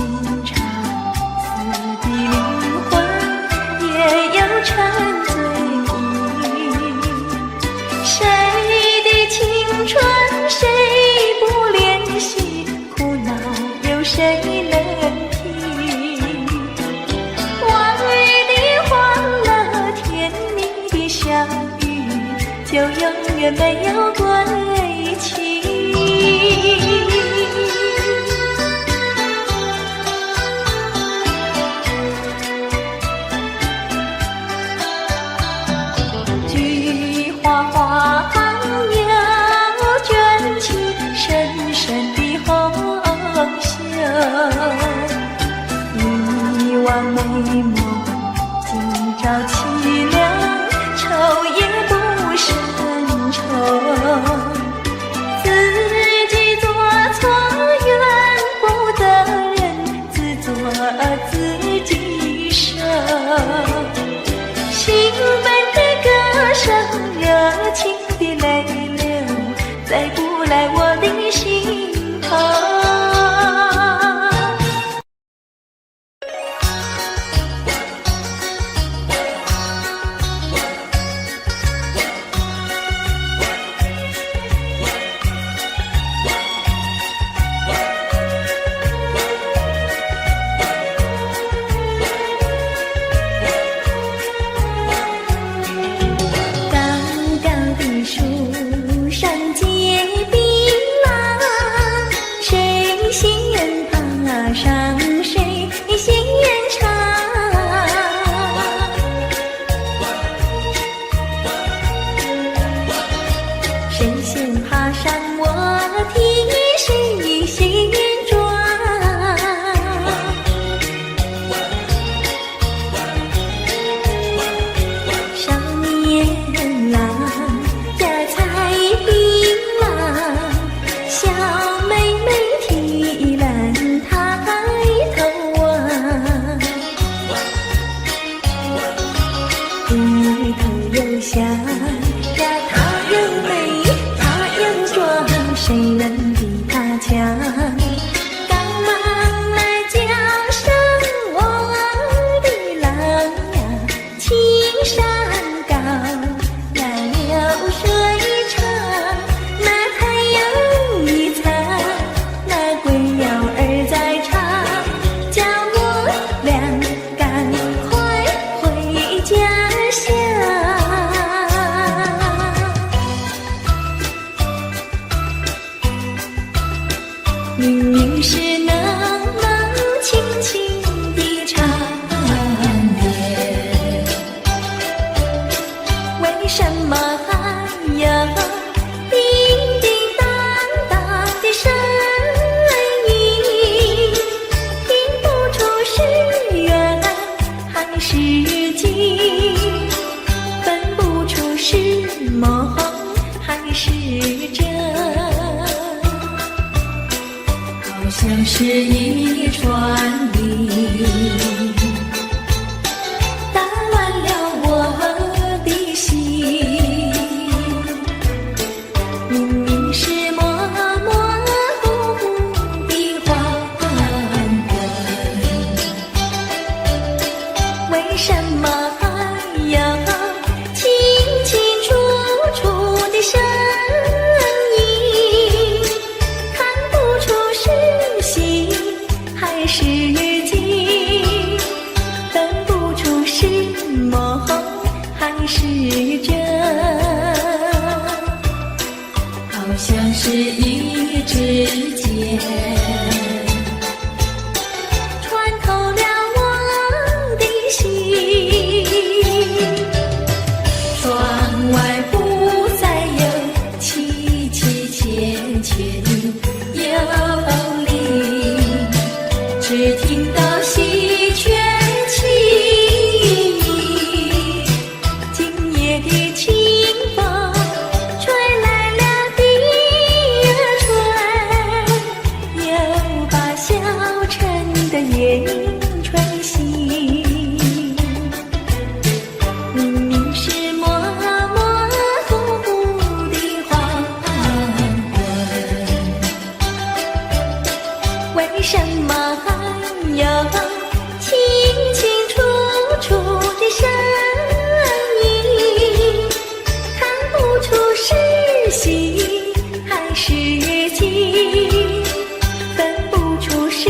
肠，死的灵魂也有沉醉意。谁的青春谁不怜惜，苦恼有谁能听？往日的欢乐，甜蜜的相遇，就永远没有归期。菊花花又卷起深深的红袖，一弯眉眸今朝凄凉，愁也不胜愁。自己做错怨不得人，自作自己受。兴奋的歌声，热情的泪流，再不来我的心头。高高的树上结槟榔，谁先爬上谁先尝。谁先爬上我替谁先抓。少年郎家采槟榔，小妹妹提篮抬头望，低头又想呀，他又美，他又壮，谁能比他强？赶忙来叫声我的郎呀，青山高呀，流水长，那才有一层，那归鸟儿在唱，叫我俩赶快回家乡。明明是那么轻轻的长夜，为什么还有叮叮当当的声音？听不出是缘还是景，分不出是梦还是真。好像是一串铃，打乱了我的心。明明是模模糊外不再有凄凄切切有理，只听到西泉起，今夜的清风吹来了第二春，又把小城的夜莺吹醒。明明是默默糊糊的黄昏，为什么有清清楚楚的声音，看不出是喜还是惊，分不出是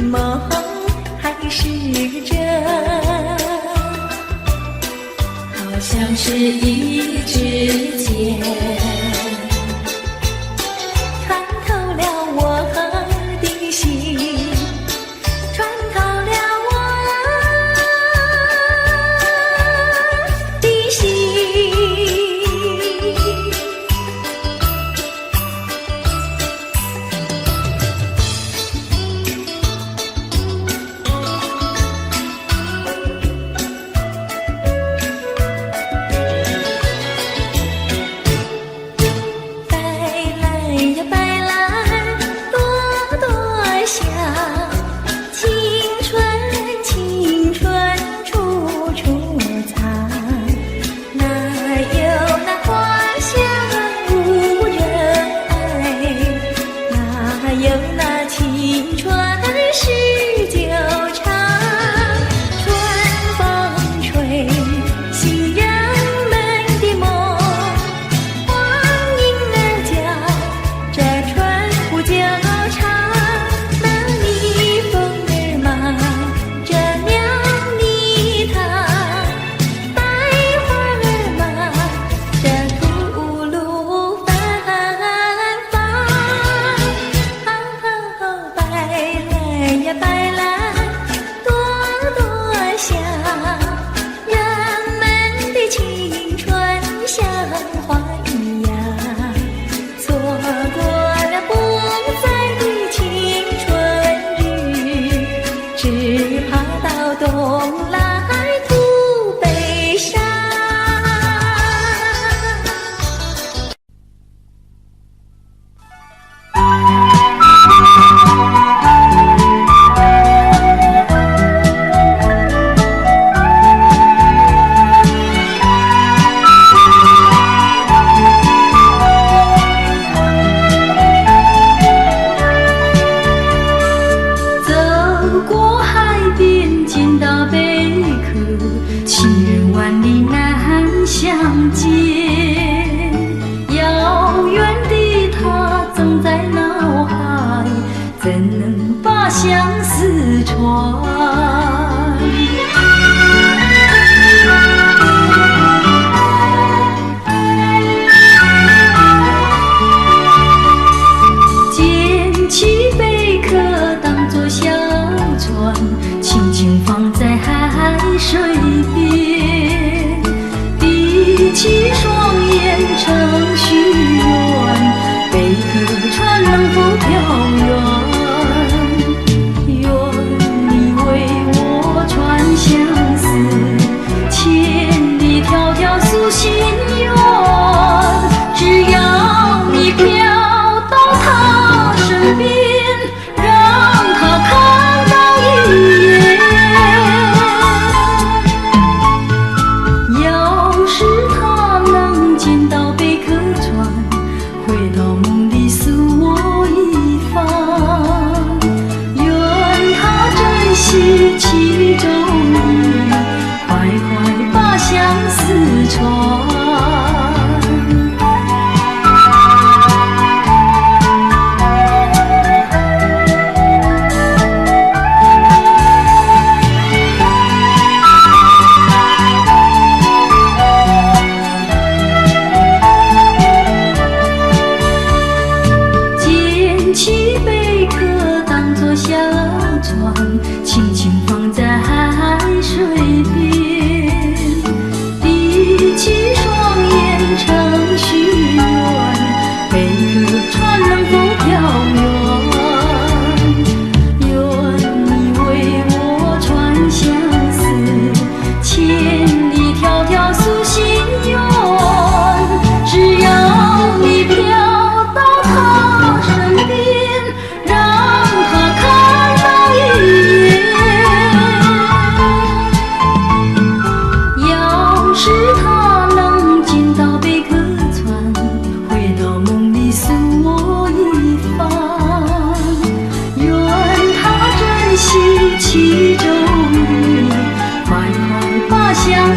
梦还是真，好像是一支箭穿透了我的心，穿透了我的心。白来呀白来，朵朵香，青春青春处处藏，哪有那花香无人爱，哪有那青春是久长，春风吹醒人们的梦，黄莺儿叫，这春不久长，那蜜蜂儿忙着酿蜜糖，百花儿忙着吐露芬芳，白来呀白来，朵朵香，人们的青春像花一样，错过了不在的青春日，只怕到冬来徒悲伤。走过海边，见到贝壳，情人万里难相见。遥远的他总在脑海，怎能把相思传？捡起贝壳当作小船，轻轻放在海水边，闭起双眼成许愿，贝壳船能否飘远？愿你为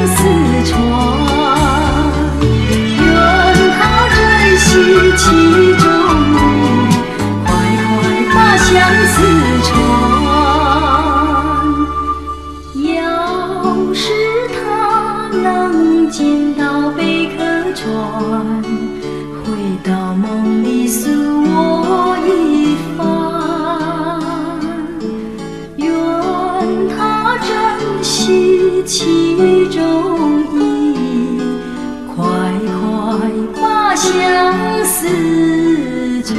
思传，愿他珍惜其中意，快快把相思传。要是他能进到贝壳船，回到梦里诉我一番，愿他珍惜其中意，快快把相思传。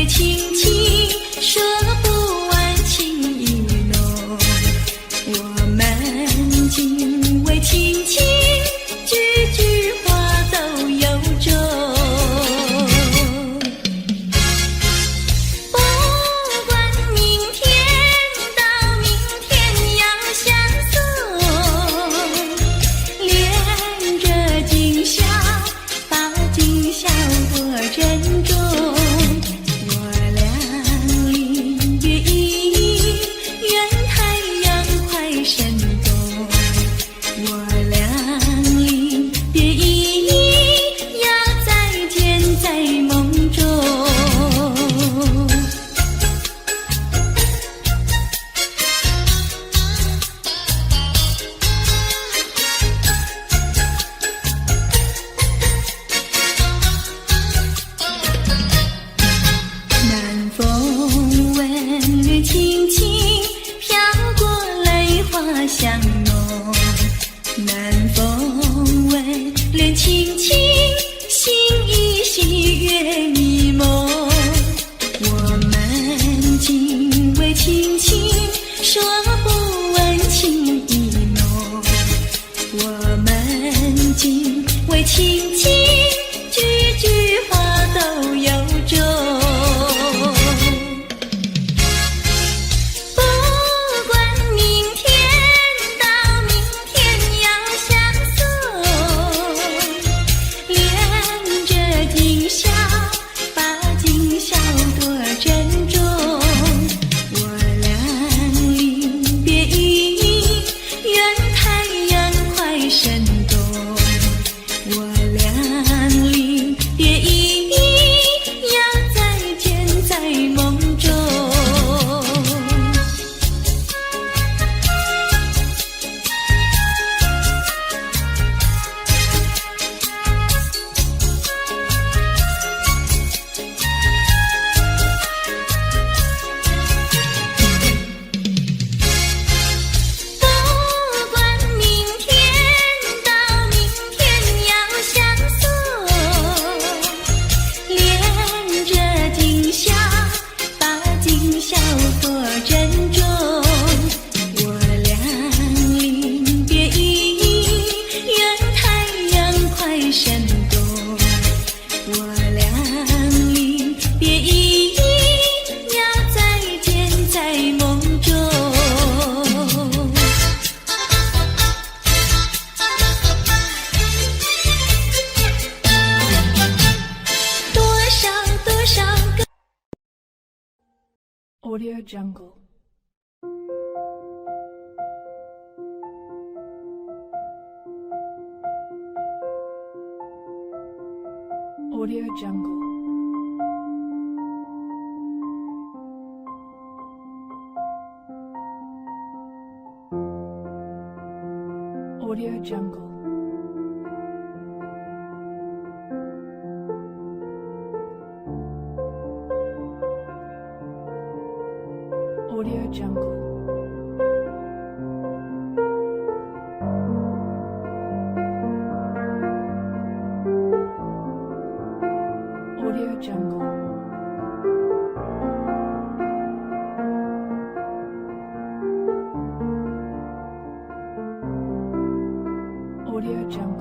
情说不完情意。说不问情意浓，我们竟为亲情句句话都有种。不管明天到明天要相送，恋着今宵，把今宵多珍重。我俩临别意，愿太阳快升东。我俩临别意，要再见在梦中。不管明天到明天要相送，恋着今宵，把今宵多珍重。我俩临别意，愿太阳快升东。我俩临别意，要再见在梦中。多少多少个 Audio Jungle. Audio Jungle. Audio Jungle. Audio Jungle. Audio Jungle. Audio Jungle. Audio Jungle.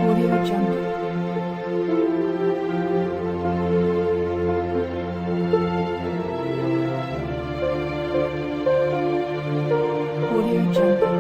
Audio Jungle. Audio Jungle. Audio Jungle.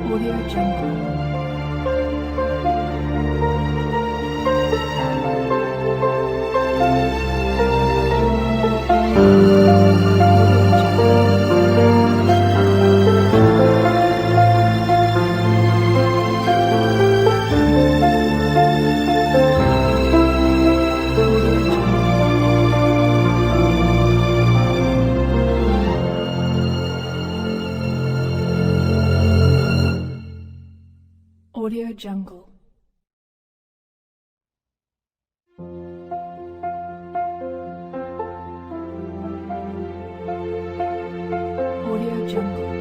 Audio Jungle. Audio Jungle. Audio Jungle. Audio Jungle.